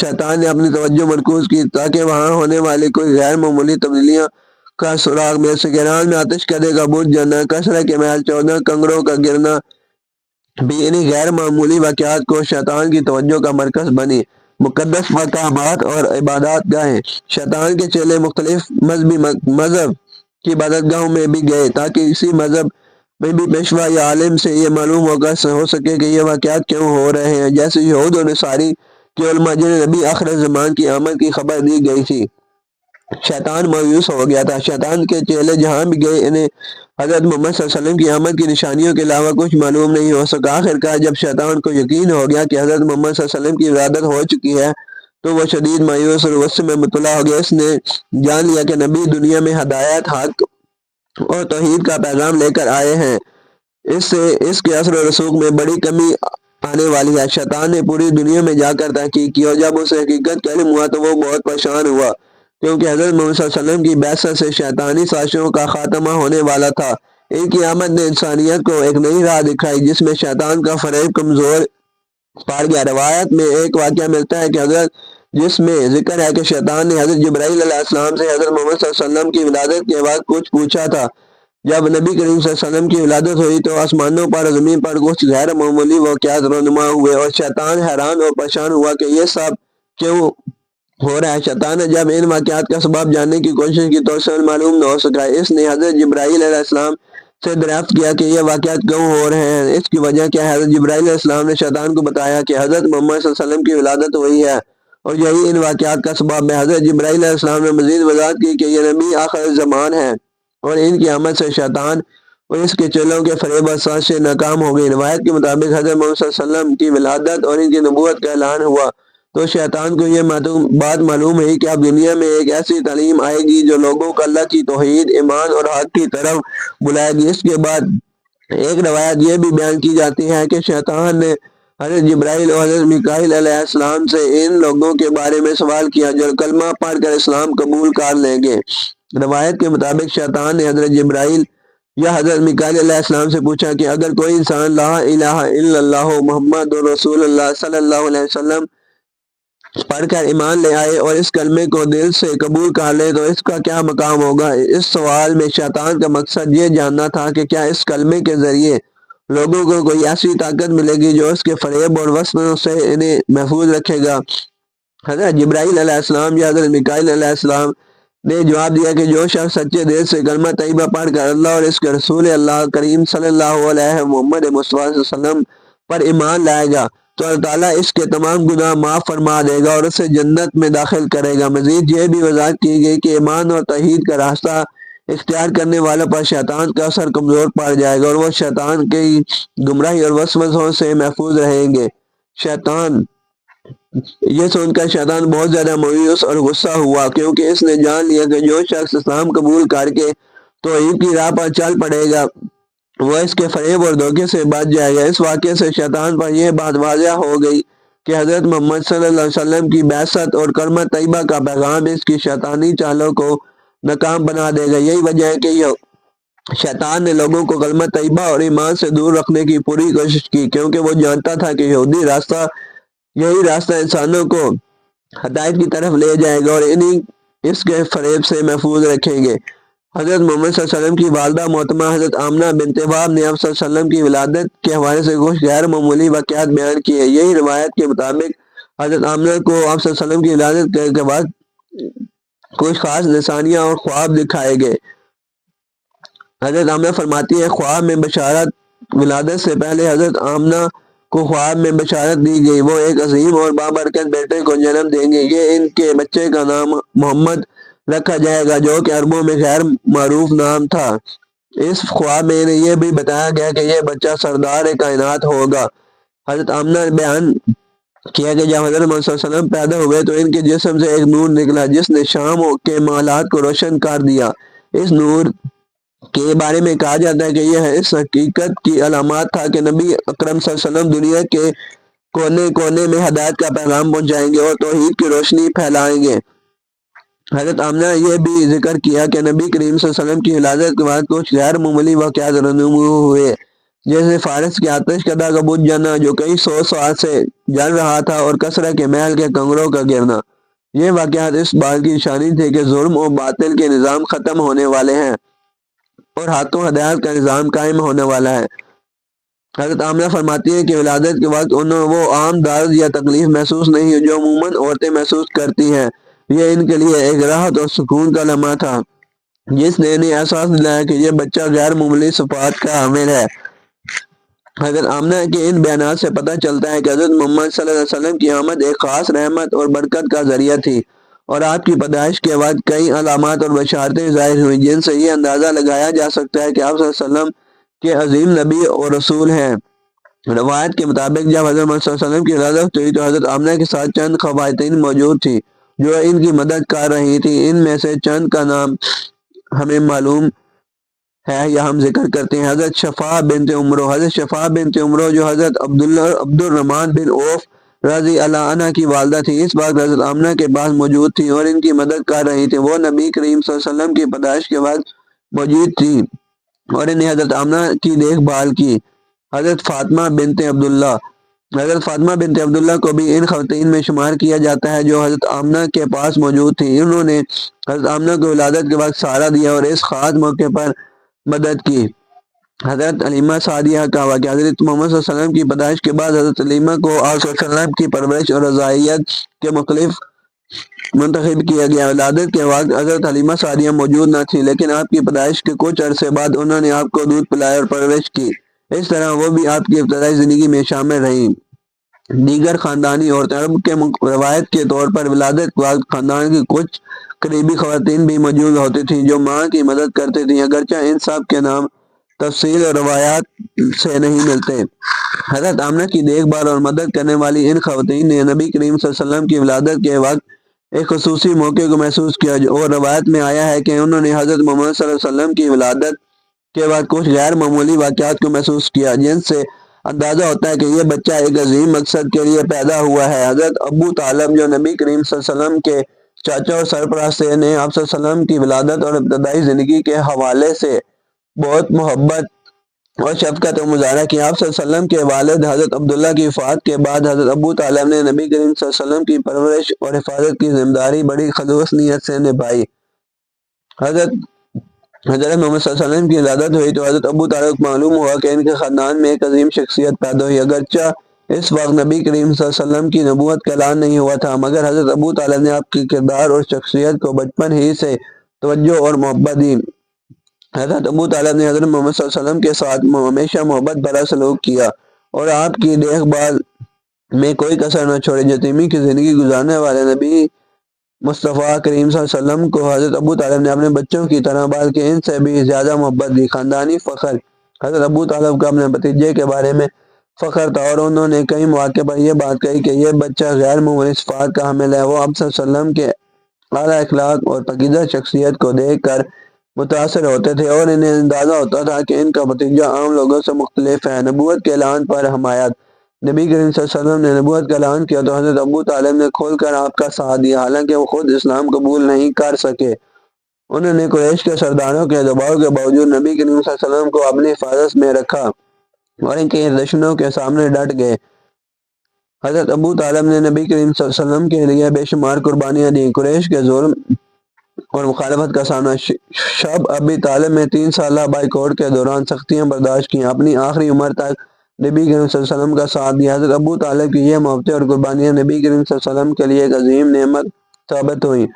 شیطان نے اپنی توجہ مرکوز کی تاکہ وہاں ہونے والی کوئی غیر معمولی تبدیلیاں کا سراغ مل سکے۔ ایران میں آتش کدے کا بجھ جانا، کسرہ کے محل 14 کنگروں کا گرنا بھی انہی غیر معمولی واقعات کو شیطان کی توجہ کا مرکز بنی۔ مقدس مقامات اور عبادات گاہیں، شیطان کے چیلے مختلف مذہب کی عبادت گاہوں میں بھی گئے تاکہ اسی مذہب میں بھی پیشوا یا عالم سے یہ معلوم ہو سکے کہ یہ واقعات کیوں ہو رہے ہیں، جیسے یہود و نصاری کے علماء جنہیں نبی آخر زمان کی آمد کی خبر دی گئی تھی۔ شیطان مایوس ہو گیا تھا۔ شیطان کے چیلے جہاں بھی گئے انہیں حضرت محمد صلی اللہ علیہ وسلم کی آمد کی نشانیوں کے علاوہ کچھ معلوم نہیں ہو سکا۔ آخرکار جب شیطان کو یقین ہو گیا کہ حضرت محمد صلی اللہ علیہ وسلم کی ولادت ہو چکی ہے تو وہ شدید مایوس اور غصے میں مبتلا ہو گیا۔ اس نے جان لیا کہ نبی دنیا میں ہدایت، حق اور توحید کا پیغام لے کر آئے ہیں، اس سے اس کے اثر و رسوخ میں بڑی کمی آنے والی ہے۔ شیطان نے پوری دنیا میں جا کر تحقیق کی، اور جب اسے حقیقت کا علم ہوا تو وہ بہت پریشان ہوا، کیونکہ حضرت محمد صلی اللہ علیہ وسلم کی بعثت سے شیطانی سازشوں کا خاتمہ ہونے والا تھا۔ ان کی آمد نے انسانیت کو ایک نئی راہ دکھائی جس میں شیطان کا فریب کمزور پڑ گیا۔ روایت میں ایک واقعہ ملتا ہے کہ جس میں ذکر ہے کہ شیطان نے حضرت جبرائیل علیہ السلام سے حضرت محمد صلی اللہ علیہ وسلم کی ولادت کے وقت کچھ پوچھا تھا۔ جب نبی کریم صلی اللہ علیہ وسلم کی ولادت ہوئی تو آسمانوں پر اور زمین پر کچھ غیر معمولی واقعات رونما ہوئے، اور شیطان حیران اور پریشان ہوا کہ یہ سب کیوں ہو رہا ہے۔ شیطان نے جب ان واقعات کا سبب جاننے کی کوشش کی تو اسے معلوم نہ ہو سکا۔ اس نے حضرت جبرائیل علیہ السلام سے دریافت کیا کہ یہ واقعات کیوں ہو رہے ہیں، اس کی وجہ کیا ہے۔ حضرت جبرائیل علیہ السلام نے شیطان کو بتایا کہ حضرت محمد صلی اللہ علیہ وسلم کی ولادت ہوئی ہے، اور یہی ان واقعات کا سبب ہے۔ حضرت جبرائیل علیہ السلام نے مزید وضاحت کی کہ یہ نبی آخر زمان ہے، اور ان کی آمد سے شیطان اور اس کے چیلوں کے فریب اور سازشیں ناکام ہو گئی۔ روایت کے مطابق حضرت محمد صلی اللہ علیہ وسلم کی ولادت اور ان کی نبوت کا اعلان ہوا تو شیطان کو یہ بات معلوم ہے کہ اب دنیا میں ایک ایسی تعلیم آئے گی جو لوگوں کو اللہ کی توحید، ایمان اور حق کی طرف بلائے گی۔ اس کے بعد ایک روایت یہ بھی بیان کی جاتی ہے کہ شیطان نے حضرت جبرائیل اور حضرت میکائیل علیہ السلام سے ان لوگوں کے بارے میں سوال کیا جو کلمہ پڑھ کر اسلام قبول کر لیں گے۔ روایت کے مطابق شیطان نے حضرت جبرائیل یا حضرت میکائیل علیہ السلام سے پوچھا کہ اگر کوئی انسان لا الہ الا اللہ محمد رسول اللہ صلی اللہ علیہ وسلم پڑھ کر ایمان لے آئے اور اس کلمے کو دل سے قبول کر لے تو اس کا کیا مقام ہوگا۔ اس سوال میں شیطان کا مقصد یہ جاننا تھا کہ کیا اس کلمے کے ذریعے لوگوں کو کوئی ایسی طاقت ملے گی جو اس کے فریب اور وسوسوں سے انہیں محفوظ رکھے گا۔ حضرت جبرائیل علیہ السلام یا حضرت میکائیل علیہ السلام نے جواب دیا کہ جو شخص سچے دل سے کلمہ طیبہ پڑھ کر اللہ اور اس کے رسول اللہ کریم صلی اللہ علیہ محمد مصطفیٰ صلی اللہ علیہ وسلم پر ایمان لائے گا تو اللہ تعالیٰ اس کے تمام گناہ معاف فرما دے گا اور اسے جنت میں داخل کرے گا۔ مزید یہ بھی وضاحت کی گئی کہ ایمان اور توحید کا راستہ اختیار کرنے والوں پر شیطان کا اثر کمزور پڑ جائے گا اور وہ شیطان کی گمراہی اور وسوسوں سے محفوظ رہیں گے۔ یہ سن کر شیطان بہت زیادہ مایوس اور غصہ ہوا، کیونکہ اس نے جان لیا کہ جو شخص اسلام قبول کر کے توحید کی راہ پر چل پڑے گا وہ اس کے فریب اور دھوکے سے بچ جائے گا۔ اس واقعے سے شیطان پر یہ بات واضح ہو گئی کہ حضرت محمد صلی اللہ علیہ وسلم کی بعثت اور کلمہ طیبہ کا پیغام اس کی شیطانی چالوں کو ناکام بنا دے گا۔ یہی وجہ ہے کہ شیطان نے لوگوں کو کلمہ طیبہ اور ایمان سے دور رکھنے کی پوری کوشش کی، کیونکہ وہ جانتا تھا کہ یہی راستہ انسانوں کو ہدایت کی طرف لے جائے گا اور انہیں اس کے فریب سے محفوظ رکھیں گے۔ حضرت محمد صلی اللہ علیہ وسلم کی والدہ محترمہ حضرت آمنہ بنت وہب نے آپ صلی اللہ علیہ وسلم کی ولادت کے حوالے سے کچھ غیر معمولی واقعات بیان کیے۔ یہی روایت کے مطابق حضرت آمنہ کو آپ صلی اللہ علیہ وسلم کی ولادت کے بعد کچھ خاص نشانیاں اور خواب دکھائے گئے۔ حضرت آمنہ فرماتی ہے، خواب میں بشارت ولادت سے پہلے حضرت آمنہ کو خواب میں بشارت دی گئی وہ ایک عظیم اور بابرکت بیٹے کو جنم دیں گے۔ یہ ان کے بچے کا نام محمد رکھا جائے گا، جو کہ عربوں میں غیر معروف نام تھا۔ اس خواب میں انہیں یہ بھی بتایا گیا کہ یہ بچہ سردار کائنات ہوگا۔ حضرت آمنہ نے بیان کیا کہ جب حضرت محمد صلی اللہ علیہ وسلم پیدا ہوئے تو ان کے جسم سے ایک نور نکلا جس نے شام کے معاملات کو روشن کر دیا۔ اس نور کے بارے میں کہا جاتا ہے کہ یہ اس حقیقت کی علامات تھا کہ نبی اکرم صلی اللہ علیہ وسلم دنیا کے کونے کونے میں ہدایت کا پیغام پہنچائیں گے اور توحید کی روشنی پھیلائیں گے۔ حضرت آمنہ نے یہ بھی ذکر کیا کہ نبی کریم صلی اللہ علیہ وسلم کی ولادت کے بعد کچھ غیر معمولی واقعات رونما ہوئے، جیسے فارس کے آتش کدہ کا بجھ جانا جو کئی 100 سال سے جل رہا تھا اور کسرا کے محل کے کنگروں کا گرنا۔ یہ واقعات اس بات کی نشانی تھے کہ ظلم و باطل کے نظام ختم ہونے والے ہیں اور ہاتھوں ہدایت کا نظام قائم ہونے والا ہے۔ حضرت آمنہ فرماتی ہے کہ ولادت کے وقت انہوں وہ عام درد یا تکلیف محسوس نہیں ہوئی جو عموماً عورتیں محسوس کرتی ہیں۔ یہ ان کے لیے ایک راحت اور سکون کا لمحہ تھا جس نے انہیں احساس دلایا کہ یہ بچہ غیر معمولی صفات کا حامل ہے۔ حضرت آمنہ کے ان بیانات سے پتہ چلتا ہے کہ حضرت محمد صلی اللہ علیہ وسلم کی آمد ایک خاص رحمت اور برکت کا ذریعہ تھی، اور آپ کی پیدائش کے بعد کئی علامات اور بشارتیں ظاہر ہوئیں جن سے یہ اندازہ لگایا جا سکتا ہے کہ آپ صلی اللہ علیہ وسلم کے عظیم نبی اور رسول ہیں۔ روایت کے مطابق جب حضرت محمد صلی اللہ علیہ وسلم کی ولادت ہوئی تو حضرت آمنہ کے ساتھ چند خواتین موجود تھیں جو ان کی مدد کر رہی تھیں۔ ان میں سے چند کا نام ہمیں معلوم ہے یا ہم ذکر کرتے ہیں۔ حضرت شفاء بنت عمرو، حضرت شفاء بنت عمرو جو حضرت عبد الرحمن بن عوف رضی اللہ عنہ کی والدہ تھی، اس وقت حضرت آمنہ کے پاس موجود تھی اور ان کی مدد کر رہی تھی۔ وہ نبی کریم صلی اللہ علیہ وسلم کی پیدائش کے بعد موجود تھی اور انہیں حضرت آمنہ کی دیکھ بھال کی۔ حضرت فاطمہ بنت عبداللہ، حضرت فاطمہ بنت عبداللہ کو بھی ان خواتین میں شمار کیا جاتا ہے جو حضرت آمنہ کے پاس موجود تھی۔ انہوں نے حضرت آمنہ کو ولادت کے وقت سہارا دیا اور اس خاص موقع پر مدد کی۔ حضرت حلیمہ سعدیہ کا واقعہ، حضرت محمد صلی اللہ علیہ وسلم کی پیدائش کے بعد حضرت حلیمہ کو آپ صلی اللہ علیہ وسلم کی پرورش اور رضاعیت کے مختلف منتخب کیا گیا۔ ولادت کے وقت حضرت حلیمہ سعدیہ موجود نہ تھی، لیکن آپ کی پیدائش کے کچھ عرصے بعد انہوں نے آپ کو دودھ پلایا اور پرورش کی۔ اس طرح وہ بھی آپ کی ابتدائی زندگی میں شامل رہیں۔ دیگر خاندانی عورتیں، عرب کے روایت کے طور پر ولادت کے وقت خاندان کی کچھ قریبی خواتین بھی موجود ہوتی تھیں جو ماں کی مدد کرتی تھیں، اگرچہ ان سب کے نام تفصیل اور روایات سے نہیں ملتے۔ حضرت آمنہ کی دیکھ بھال اور مدد کرنے والی ان خواتین نے نبی کریم صلی اللہ علیہ وسلم کی ولادت کے وقت ایک خصوصی موقع کو محسوس کیا، اور روایت میں آیا ہے کہ انہوں نے حضرت محمد صلی اللہ علیہ وسلم کی ولادت کے بعد کچھ غیر معمولی واقعات کو محسوس کیا جن سے اندازہ ہوتا ہے کہ یہ بچہ ایک عظیم مقصد کے لیے پیدا ہوا ہے۔ حضرت ابو طالب جو نبی کریم صلی اللہ علیہ وسلم کے چاچا اور سرپرست تھے نے آپ صلی اللہ علیہ وسلم کی ولادت اور ابتدائی زندگی کے حوالے سے بہت محبت اور شفقت و مظاہرہ کی۔ آپ صلی اللہ علیہ وسلم کے والد حضرت عبداللہ کی وفات کے بعد حضرت ابو طالب نے نبی کریم صلی اللہ علیہ وسلم کی پرورش اور حفاظت کی ذمہ داری بڑی خلوص نیت سے نبھائی۔ حضرت محمد صلی اللہ علیہ وسلم کی ولادت ہوئی تو حضرت ابو طالب کو معلوم ہوا کہ ان کے خاندان میں ایک عظیم شخصیت پیدا ہوئی۔ اگرچہ اس وقت نبی کریم صلی اللہ علیہ وسلم کی نبوت کا اعلان نہیں ہوا تھا، مگر حضرت ابو طالب نے آپ کے کردار اور شخصیت کو بچپن ہی سے توجہ اور محبت دی۔ حضرت ابو طالب نے حضرت محمد صلی اللہ علیہ وسلم کے ساتھ ہمیشہ محبت بھرا سلوک کیا اور آپ کی دیکھ بھال میں کوئی کسر نہ چھوڑی۔ یتیمی کی زندگی گزارنے والے نبی مصطفیٰ کریم صلی اللہ علیہ وسلم کو حضرت ابو طالب نے اپنے بچوں کی طرح بلکہ ان سے بھی زیادہ محبت دی۔ خاندانی فخر۔ حضرت ابو طالب کا اپنے بھتیجے کے بارے میں فخر تھا اور انہوں نے کئی مواقع پر یہ بات کہی کہ یہ بچہ غیر معمولی صفات کا حامل ہے۔ وہ آپ صلی اللہ علیہ وسلم کے اعلیٰ اخلاق اور پاکیزہ شخصیت کو دیکھ کر متاثر ہوتے تھے اور انہیں اندازہ ہوتا تھا کہ ان کا بھتیجا عام لوگوں سے مختلف ہے۔ نبوت کے اعلان پر حمایت۔ نبی کریم صلی اللہ علیہ وسلم نے نبوت کا اعلان کیا تو حضرت ابو طالب نے کھول کر آپ کا ساتھ دیا، حالانکہ وہ خود اسلام قبول نہیں کر سکے۔ انہوں نے قریش کے سرداروں کے دباؤ کے باوجود نبی کریم صلی اللہ علیہ وسلم کو اپنی حفاظت میں رکھا اور ان کے دشمنوں کے سامنے ڈٹ گئے۔ حضرت ابو طالب نے نبی کریم صلی اللہ علیہ وسلم کے لیے بے شمار قربانیاں دیں۔ قریش کے ظلم اور مخالفت کا سامنا۔ شب ابی طالب میں 3 سالہ بائیکاٹ کے دوران سختیاں برداشت کیں، اپنی آخری عمر تک نبی کریم صلی اللہ علیہ وسلم کا ساتھ دیا۔ حضرت ابو طالب کی یہ محبتیں اور قربانیاں نبی کریم صلی اللہ علیہ وسلم کے لیے ایک عظیم نعمت ثابت ہوئیں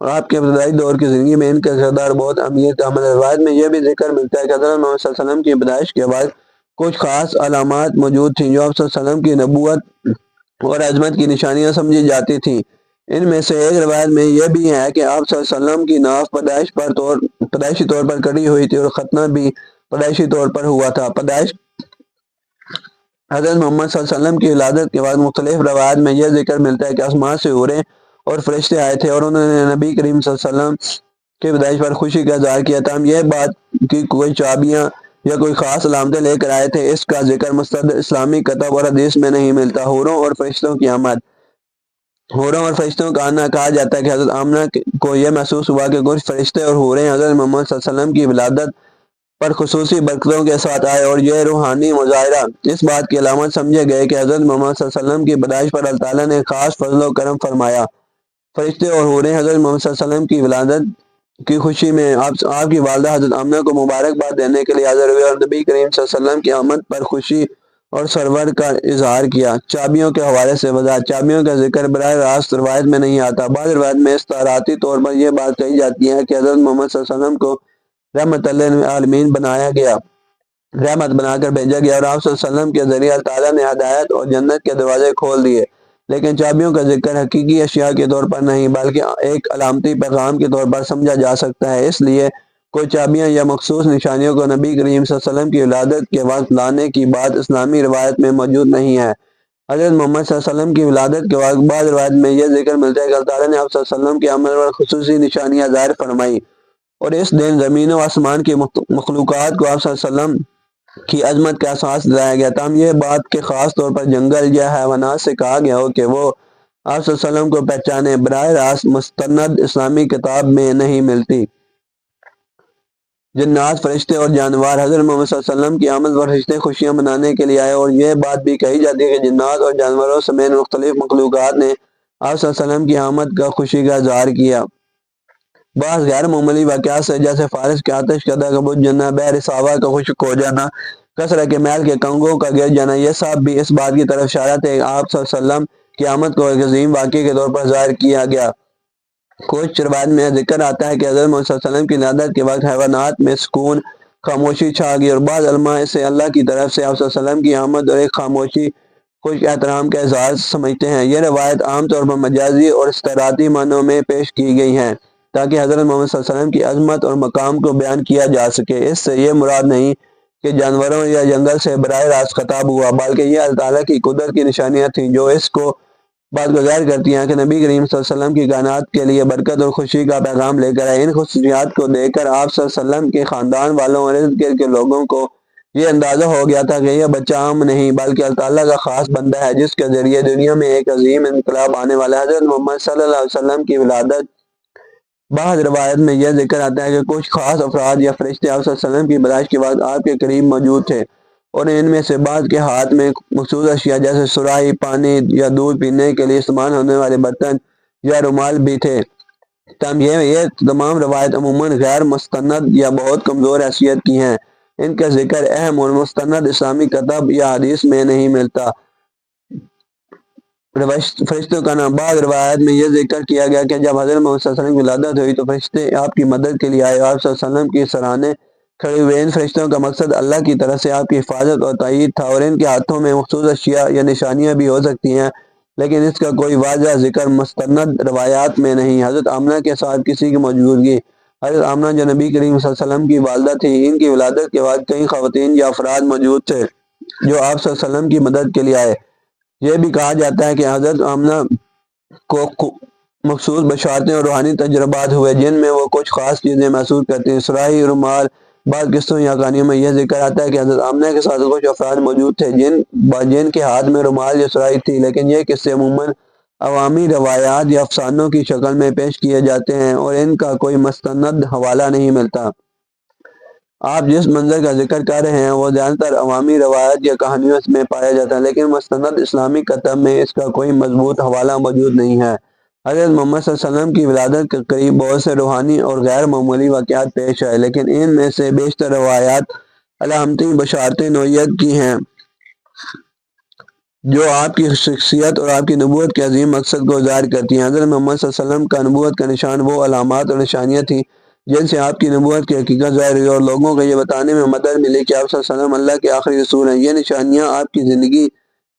اور آپ کے ابتدائی دور کی زندگی میں ان کا کردار بہت اہمیت کا حامل ہے۔ روایت میں یہ بھی ذکر ملتا ہے کہ حضرت محمد صلی اللہ علیہ وسلم کی پیدائش کے بعد کچھ خاص علامات موجود تھیں جو آپ صلی اللہ علیہ وسلم کی نبوت اور عظمت کی نشانیاں سمجھی جاتی تھیں۔ ان میں سے ایک روایت میں یہ بھی ہے کہ آپ صلی اللہ علیہ وسلم کی ناف پیدائشی طور پر کڑی ہوئی تھی اور ختنہ بھی پیدائشی طور پر ہوا تھا۔ حضرت محمد صلی اللہ علیہ وسلم کی ولادت کے بعد مختلف روایات میں یہ ذکر ملتا ہے کہ آسمان سے حوریں اور فرشتے آئے تھے اور انہوں نے نبی کریم صلی اللہ علیہ وسلم کی پیدائش پر خوشی کا اظہار کیا۔ تاہم یہ بات کہ کوئی چابیاں یا کوئی خاص علامتیں لے کر آئے تھے، اس کا ذکر مستند اسلامی کتب اور حدیث میں نہیں ملتا۔ حوروں اور فرشتوں کی آمد۔ حوروں اور فرشتوں کا آنا کہا جاتا ہے کہ حضرت آمنہ کو یہ محسوس ہوا کہ کچھ فرشتے اور حوریں حضرت محمد صلی اللہ علیہ وسلم کی ولادت پر خصوصی برکتوں کے ساتھ آئے اور یہ روحانی مظاہرہ اس بات کی علامت سمجھے گئے کہ حضرت محمد صلی اللہ علیہ وسلم کی پیدائش پر اللہ تعالیٰ نے خاص فضل و کرم فرمایا۔ فرشتے اور حوریں حضرت محمد صلی اللہ علیہ وسلم کی ولادت کی خوشی میں آپ کی والدہ حضرت آمنہ کو مبارکباد دینے کے لیے حاضر ہوئے اور نبی کریم صلی اللہ علیہ وسلم کی آمد پر خوشی اور سرور کا اظہار کیا۔ چابیوں کے حوالے سے وضاحت۔ چابیوں کا ذکر براہ راست روایت میں نہیں آتا۔ بعض روایت میں استعاراتی طور پر یہ بات کہی جاتی ہے کہ حضرت محمد صلی اللہ علیہ وسلم کو رحمت للعالمین رحمت بنا کر بھیجا گیا اور آپ صلی اللہ علیہ وسلم کے ذریعے اللہ تعالیٰ نے ہدایت اور جنت کے دروازے کھول دیے، لیکن چابیوں کا ذکر حقیقی اشیاء کے طور پر نہیں بلکہ ایک علامتی پیغام کے طور پر سمجھا جا سکتا ہے۔ اس لیے کوئی چابیاں یا مخصوص نشانیوں کو نبی کریم صلی اللہ علیہ وسلم کی ولادت کے وقت لانے کی بات اسلامی روایت میں موجود نہیں ہے۔ حضرت محمد صلی اللہ علیہ وسلم کی ولادت کے وقت بعض روایت میں یہ ذکر ملتا ہے کہ اللہ تعالیٰ نے آپ صلی اللہ علیہ وسلم کی آمد پر خصوصی نشانیاں ظاہر فرمائی اور اس دن زمین و آسمان کی مخلوقات کو آپ صلی اللہ علیہ وسلم کی عظمت کا احساس دلایا گیا۔ تاہم یہ بات کہ خاص طور پر جنگل یا حیوانات سے کہا گیا ہو کہ وہ آپ صلی اللہ علیہ وسلم کو پہچانے، براہ راست مستند اسلامی کتاب میں نہیں ملتی۔ جنات، فرشتے اور جانور۔ حضرت محمد صلی اللہ علیہ وسلم کی آمد پر فرشتے خوشیاں منانے کے لیے آئے اور یہ بات بھی کہی جاتی ہے کہ جنات اور جانوروں سمیت مختلف مخلوقات نے آپ صلی اللہ علیہ وسلم کی آمد کا خوشی کا اظہار کیا۔ بعض غیر معمولی واقعات سے جیسے فارس کے آتش کدہ کا بجھ جانا، بحر صحابہ کا خشک ہو جانا، کسرا کے محل کے کنگوں کا گر جانا، یہ سب بھی اس بات کی طرف اشارت ہے کہ آپ صلی اللہ علیہ وسلم کی آمد کو ایک عظیم واقعے کے طور پر ظاہر کیا گیا۔ کچھ روایت میں ذکر آتا ہے کہ حضرت محمد صلی اللہ علیہ وسلم کی ولادت کے وقت حیوانات میں سکون، خاموشی چھا گئی اور بعض علماء اسے اللہ کی طرف سے آپ صلی اللہ علیہ وسلم کی آمد اور ایک خاموشی خوش احترام کا اظہار سمجھتے ہیں۔ یہ روایت عام طور پر مجازی اور استعاراتی معنوں میں پیش کی گئی ہیں تاکہ حضرت محمد صلی اللہ علیہ وسلم کی عظمت اور مقام کو بیان کیا جا سکے۔ اس سے یہ مراد نہیں کہ جانوروں یا جنگل سے براہ راست خطاب ہوا، بلکہ یہ اللہ تعالیٰ کی قدرت کی نشانیاں تھیں جو اس کو بات کو ظاہر کرتی ہیں کہ نبی کریم صلی اللہ علیہ وسلم کی کائنات کے لیے برکت اور خوشی کا پیغام لے کر آئے۔ ان خصوصیات کو دیکھ کر آپ صلی اللہ علیہ وسلم کے خاندان والوں اور ارد گرد کے لوگوں کو یہ اندازہ ہو گیا تھا کہ یہ بچہ عام نہیں بلکہ اللہ تعالیٰ کا خاص بندہ ہے جس کے ذریعے دنیا میں ایک عظیم انقلاب آنے والا ہے۔ حضرت محمد صلی اللہ علیہ وسلم کی ولادت بعض روایت میں یہ ذکر آتا ہے کہ کچھ خاص افراد یا فرشتے آپ صلی اللہ علیہ وسلم کی پیدائش کے بعد آپ کے قریب موجود تھے، اور ان میں سے بعض کے ہاتھ میں مخصوص اشیاء جیسے سراہی، پانی یا دودھ پینے کے لیے استعمال ہونے والے برتن یا رومال بھی تھے۔ یہ تمام روایت عموماً غیر مستند یا بہت کمزور حیثیت کی ہیں، ان کا ذکر اہم اور مستند اسلامی کتب یا حدیث میں نہیں ملتا۔ فرشتوں کا نام، بعض روایات میں یہ ذکر کیا گیا کہ جب حضرت محمد صلی اللہ علیہ وسلم کی ولادت ہوئی تو فرشتے آپ کی مدد کے لیے آئے، آپ صلی اللہ علیہ وسلم کی سرانے کھڑے ہوئے۔ ان فرشتوں کا مقصد اللہ کی طرف سے آپ کی حفاظت اور تائید تھا، اور ان کے ہاتھوں میں مخصوص اشیاء یا نشانیاں بھی ہو سکتی ہیں، لیکن اس کا کوئی واضح ذکر مستند روایات میں نہیں۔ حضرت آمنہ کے ساتھ کسی کی موجودگی، حضرت آمنہ جو نبی کریم صلی اللہ علیہ وسلم کی والدہ تھی، ان کی ولادت کے بعد کئی خواتین یا افراد موجود تھے جو آپ صلی اللہ علیہ وسلم کی مدد کے لیے آئے۔ یہ بھی کہا جاتا ہے کہ حضرت آمنہ کو مخصوص بشارتیں اور روحانی تجربات ہوئے جن میں وہ کچھ خاص چیزیں محسوس کرتی ہیں۔ سراہی، رومال، بعض قصوں یا کہانیوں میں یہ ذکر آتا ہے کہ حضرت آمنہ کے ساتھ کچھ افراد موجود تھے جن کے ہاتھ میں رومال یا سراہی تھی، لیکن یہ قصے عموماً عوامی روایات یا افسانوں کی شکل میں پیش کیے جاتے ہیں اور ان کا کوئی مستند حوالہ نہیں ملتا۔ آپ جس منظر کا ذکر کر رہے ہیں وہ زیادہ تر عوامی روایات یا کہانیوں میں پایا جاتا ہے، لیکن مستند اسلامی کتب میں اس کا کوئی مضبوط حوالہ موجود نہیں ہے۔ حضرت محمد صلی اللہ علیہ وسلم کی ولادت کے قریب بہت سے روحانی اور غیر معمولی واقعات پیش آئے، لیکن ان میں سے بیشتر روایات علامتی بشارتیں نوعیت کی ہیں جو آپ کی شخصیت اور آپ کی نبوت کے عظیم مقصد کو ظاہر کرتی ہیں۔ حضرت محمد صلی اللہ علیہ وسلم کا نبوت کا نشان وہ علامات اور نشانیاں تھیں جن سے آپ کی نبوت کی حقیقت ظاہر ہوئی اور لوگوں کو یہ بتانے میں مدد ملی کہ آپ صلی اللہ علیہ وسلم اللہ کے آخری رسول ہیں۔ یہ نشانیاں آپ کی زندگی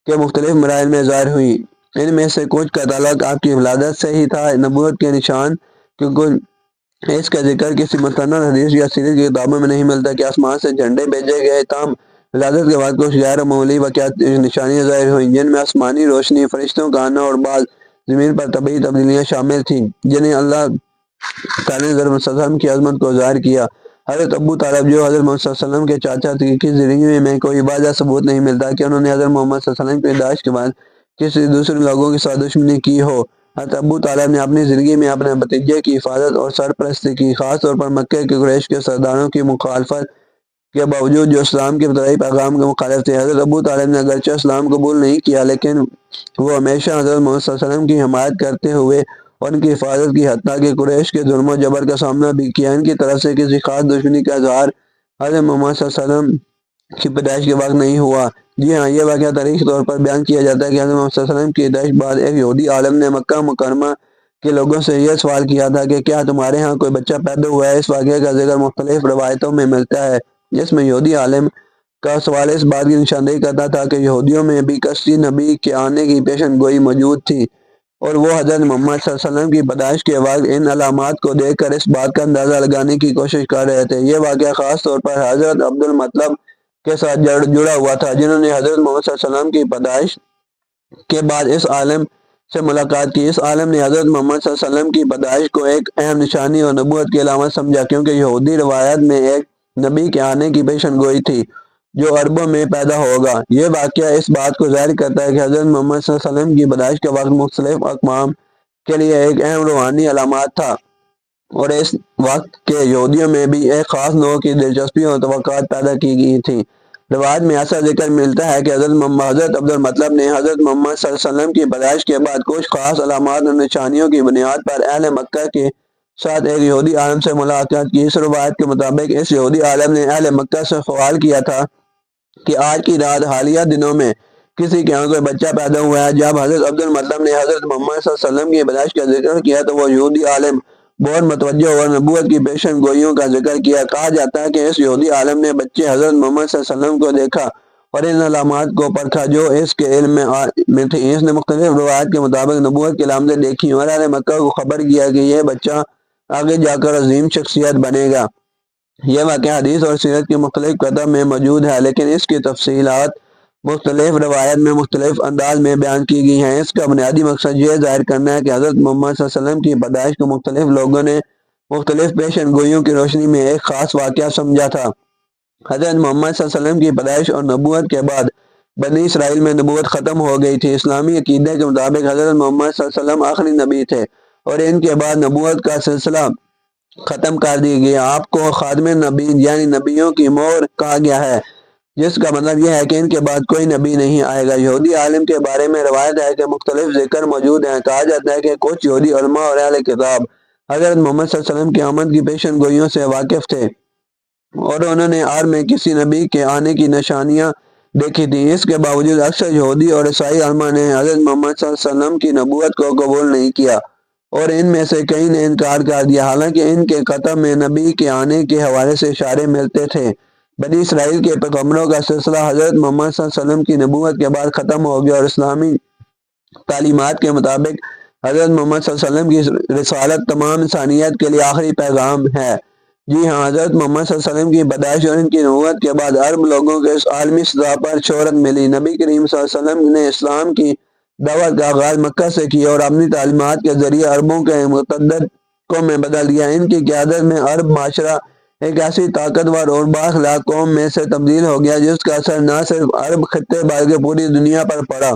کے مختلف مراحل میں ظاہر ہوئیں، ان میں سے کچھ کا تعلق آپ کی ولادت سے ہی تھا۔ نبوت کے نشان کیونکہ اس کا ذکر کسی مستند حدیث یا سیرت کی کتابوں میں نہیں ملتا کہ آسمان سے جھنڈے بھیجے گئے، تاہم ولادت کے بعد کچھ غیر معمولی واقعات نشانیاں ظاہر ہوئیں جن میں آسمانی روشنی، فرشتوں کا آنا اور بعض زمین پر طبعی تبدیلیاں شامل تھیں جنہیں اللہ تعالیٰ نے حضرت محمد صلی اللہ علیہ وسلم کی عظمت کو ظاہر کیا۔ حضرت ابو طالب جو حضرت محمد صلی اللہ علیہ وسلم کے چاچا تھے، کی زندگی میں کوئی واضح ثبوت نہیں ملتا کہ انہوں نے حضرت محمد صلی اللہ علیہ وسلم کی پیدائش کے بعد کسی دوسرے لوگوں کے ساتھ دشمنی کی ہو۔ حضرت ابو طالب نے اپنی زندگی میں اپنے بھتیجے کی حفاظت اور سرپرستی کی، خاص طور پر مکہ کے قریش کے سرداروں کی مخالفت کے باوجود جو اسلام کے ابتدائی پیغام کے مخالف تھے۔ حضرت ابو طالب نے اگرچہ اسلام قبول نہیں کیا، لیکن وہ ہمیشہ حضرت محمد صلی اللہ علیہ وسلم کی حمایت کرتے ہوئے اور ان کی حفاظت کی، حتیٰ کہ قریش کے ظلم و جبر کا سامنا بھی کیا۔ ان کی طرف سے کسی خاص دشمنی کا اظہار حضرت محمد صلی اللہ علیہ وسلم کی پیدائش کے وقت نہیں ہوا۔ جی ہاں، یہ واقعہ تاریخی طور پر بیان کیا جاتا ہے کہ حضرت محمد صلی اللہ علیہ وسلم کی پیدائش بعد ایک یہودی عالم نے مکہ مکرمہ کے لوگوں سے یہ سوال کیا تھا کہ کیا تمہارے ہاں کوئی بچہ پیدا ہوا ہے؟ اس واقعے کا ذکر مختلف روایتوں میں ملتا ہے، جس میں یہودی عالم کا سوال اس بات کی نشاندہی کرتا تھا کہ یہودیوں میں بھی کسی نبی کے آنے کی پیشن گوئی موجود تھی، اور وہ حضرت محمد صلی اللہ علیہ وسلم کی پیدائش کے وقت ان علامات کو دیکھ کر اس بات کا اندازہ لگانے کی کوشش کر رہے تھے۔ یہ واقعہ خاص طور پر حضرت عبد المطلب کے ساتھ جڑا ہوا تھا، جنہوں نے حضرت محمد صلی اللہ علیہ وسلم کی پیدائش کے بعد اس عالم سے ملاقات کی۔ اس عالم نے حضرت محمد صلی اللہ علیہ وسلم کی پیدائش کو ایک اہم نشانی اور نبوت کی علامت سمجھا، کیونکہ یہودی روایت میں ایک نبی کے آنے کی پیشن گوئی تھی جو عربوں میں پیدا ہوگا۔ یہ واقعہ اس بات کو ظاہر کرتا ہے کہ حضرت محمد صلی اللہ علیہ وسلم کی پیدائش کا وقت مختلف اقوام کے لیے ایک اہم روحانی علامات تھا، اور اس وقت کے یہودیوں میں بھی ایک خاص نوع کی دلچسپی اور توقعات پیدا کی گئی تھیں۔ روایت میں ایسا ذکر ملتا ہے کہ حضرت عبد المطلب نے حضرت محمد صلی اللہ علیہ وسلم کی پیدائش کے بعد کچھ خاص علامات اور نشانیوں کی بنیاد پر اہل مکہ کے ساتھ ایک یہودی عالم سے ملاقات کی۔ اس روایت کے مطابق اس یہودی عالم نے اہل مکہ سے سوال کیا تھا کہ آج کی رات حالیہ دنوں میں کسی کے یہاں کوئی بچہ پیدا ہوا ہے؟ جب حضرت عبد المطلب نے حضرت محمد صلی اللہ علیہ وسلم کی پیدائش کا ذکر کیا تو وہ یہودی عالم بہت متوجہ اور نبوت کی پیشن گوئیوں کا ذکر کیا۔ کہا جاتا ہے کہ اس یہودی عالم نے بچے حضرت محمد صلی اللہ علیہ وسلم کو دیکھا اور ان علامات کو پرکھا جو اس کے علم میں تھی۔ اس نے مختلف روایات کے مطابق نبوت کی علامتیں دیکھی اور اہل مکہ کو خبر کیا کہ یہ بچہ آگے جا کر عظیم شخصیت بنے گا۔ یہ واقعہ حدیث اور سیرت کی مختلف کتب میں موجود ہے، لیکن اس کی تفصیلات مختلف روایت میں مختلف انداز میں بیان کی گئی ہیں۔ اس کا بنیادی مقصد یہ ظاہر کرنا ہے کہ حضرت محمد صلی اللہ علیہ وسلم کی پیدائش کو مختلف لوگوں نے مختلف پیشن گوئیوں کی روشنی میں ایک خاص واقعہ سمجھا تھا۔ حضرت محمد صلی اللہ علیہ وسلم کی پیدائش اور نبوت کے بعد بنی اسرائیل میں نبوت ختم ہو گئی تھی۔ اسلامی عقیدے کے مطابق حضرت محمد صلی اللہ علیہ وسلم آخری نبی تھے اور ان کے بعد نبوت کا سلسلہ ختم کر دیا گیا۔ آپ کو خاتم نبی یعنی نبیوں کی مہر کہا گیا ہے، جس کا مطلب یہ ہے کہ ان کے بعد کوئی نبی نہیں آئے گا۔ یہودی عالم کے بارے میں روایت ہے کہ مختلف ذکر موجود ہیں۔ کہا جاتا ہے کہ کچھ یہودی علماء اور اہل کتاب حضرت محمد صلی اللہ علیہ وسلم کی آمد کی پیشن گوئیوں سے واقف تھے اور انہوں نے عرب میں کسی نبی کے آنے کی نشانیاں دیکھی تھیں۔ اس کے باوجود اکثر یہودی اور عیسائی علماء نے حضرت محمد صلی اللہ علیہ وسلم کی نبوت کو قبول نہیں کیا اور ان میں سے کئی نے انکار کر دیا، حالانکہ ان کے کتب میں نبی کے آنے کے حوالے سے اشارے ملتے تھے۔ بنی اسرائیل کے پیغمبروں کا سلسلہ حضرت محمد صلی اللہ علیہ وسلم کی نبوت کے بعد ختم ہو گیا اور اسلامی تعلیمات کے مطابق حضرت محمد صلی اللہ علیہ وسلم کی رسالت تمام انسانیت کے لیے آخری پیغام ہے۔ جی ہاں، حضرت محمد صلی اللہ علیہ وسلم کی پیدائش اور ان کی نبوت کے بعد عرب لوگوں کو اس عالمی سطح پر شہرت ملی۔ نبی کریم صلی اللہ علیہ وسلم نے اسلام کی دعوت کا آغاز مکہ سے کیا اور اپنی تعلیمات کے ذریعے عربوں کے متعدد قوم میں بدل دیا۔ ان کی قیادت میں عرب معاشرہ ایک ایسی طاقتور اور بااخلاق قوم میں سے تبدیل ہو گیا جس کا اثر نہ صرف عرب خطے بلکہ پوری دنیا پر پڑا۔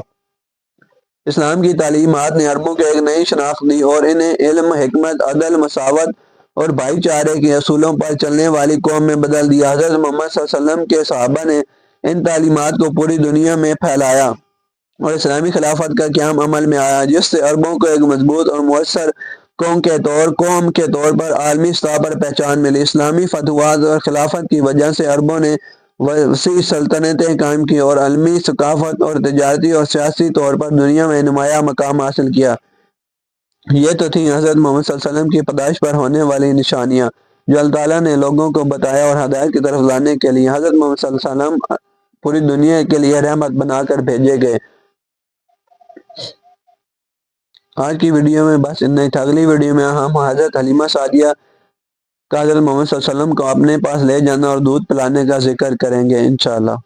اسلام کی تعلیمات نے عربوں کو ایک نئی شناخت دی اور انہیں علم، حکمت، عدل، مساوات اور بھائی چارے کے اصولوں پر چلنے والی قوم میں بدل دیا۔ حضرت محمد صلی اللہ علیہ وسلم کے صحابہ نے ان تعلیمات کو پوری دنیا میں پھیلایا اور اسلامی خلافت کا قیام عمل میں آیا، جس سے عربوں کو ایک مضبوط اور مؤثر قوم کے طور پر عالمی سطح پر پہچان ملی۔ اسلامی فتوحات اور خلافت کی وجہ سے عربوں نے وسیع سلطنتیں قائم کی اور علمی، ثقافت اور تجارتی اور سیاسی طور پر دنیا میں نمایاں مقام حاصل کیا۔ یہ تو تھیں حضرت محمد صلی اللہ علیہ وسلم کی پیدائش پر ہونے والی نشانیاں جو اللہ تعالیٰ نے لوگوں کو بتایا اور ہدایت کی طرف لانے کے لیے حضرت محمد صلی اللہ علیہ وسلم پوری دنیا کے لیے رحمت بنا کر بھیجے گئے۔ آج کی ویڈیو میں بس اتنا ہی تھا۔ اگلی ویڈیو میں ہم حضرت حلیمہ سعدیہ کا حضرت محمد صلی اللہ علیہ وسلم کو اپنے پاس لے جانا اور دودھ پلانے کا ذکر کریں گے انشاءاللہ۔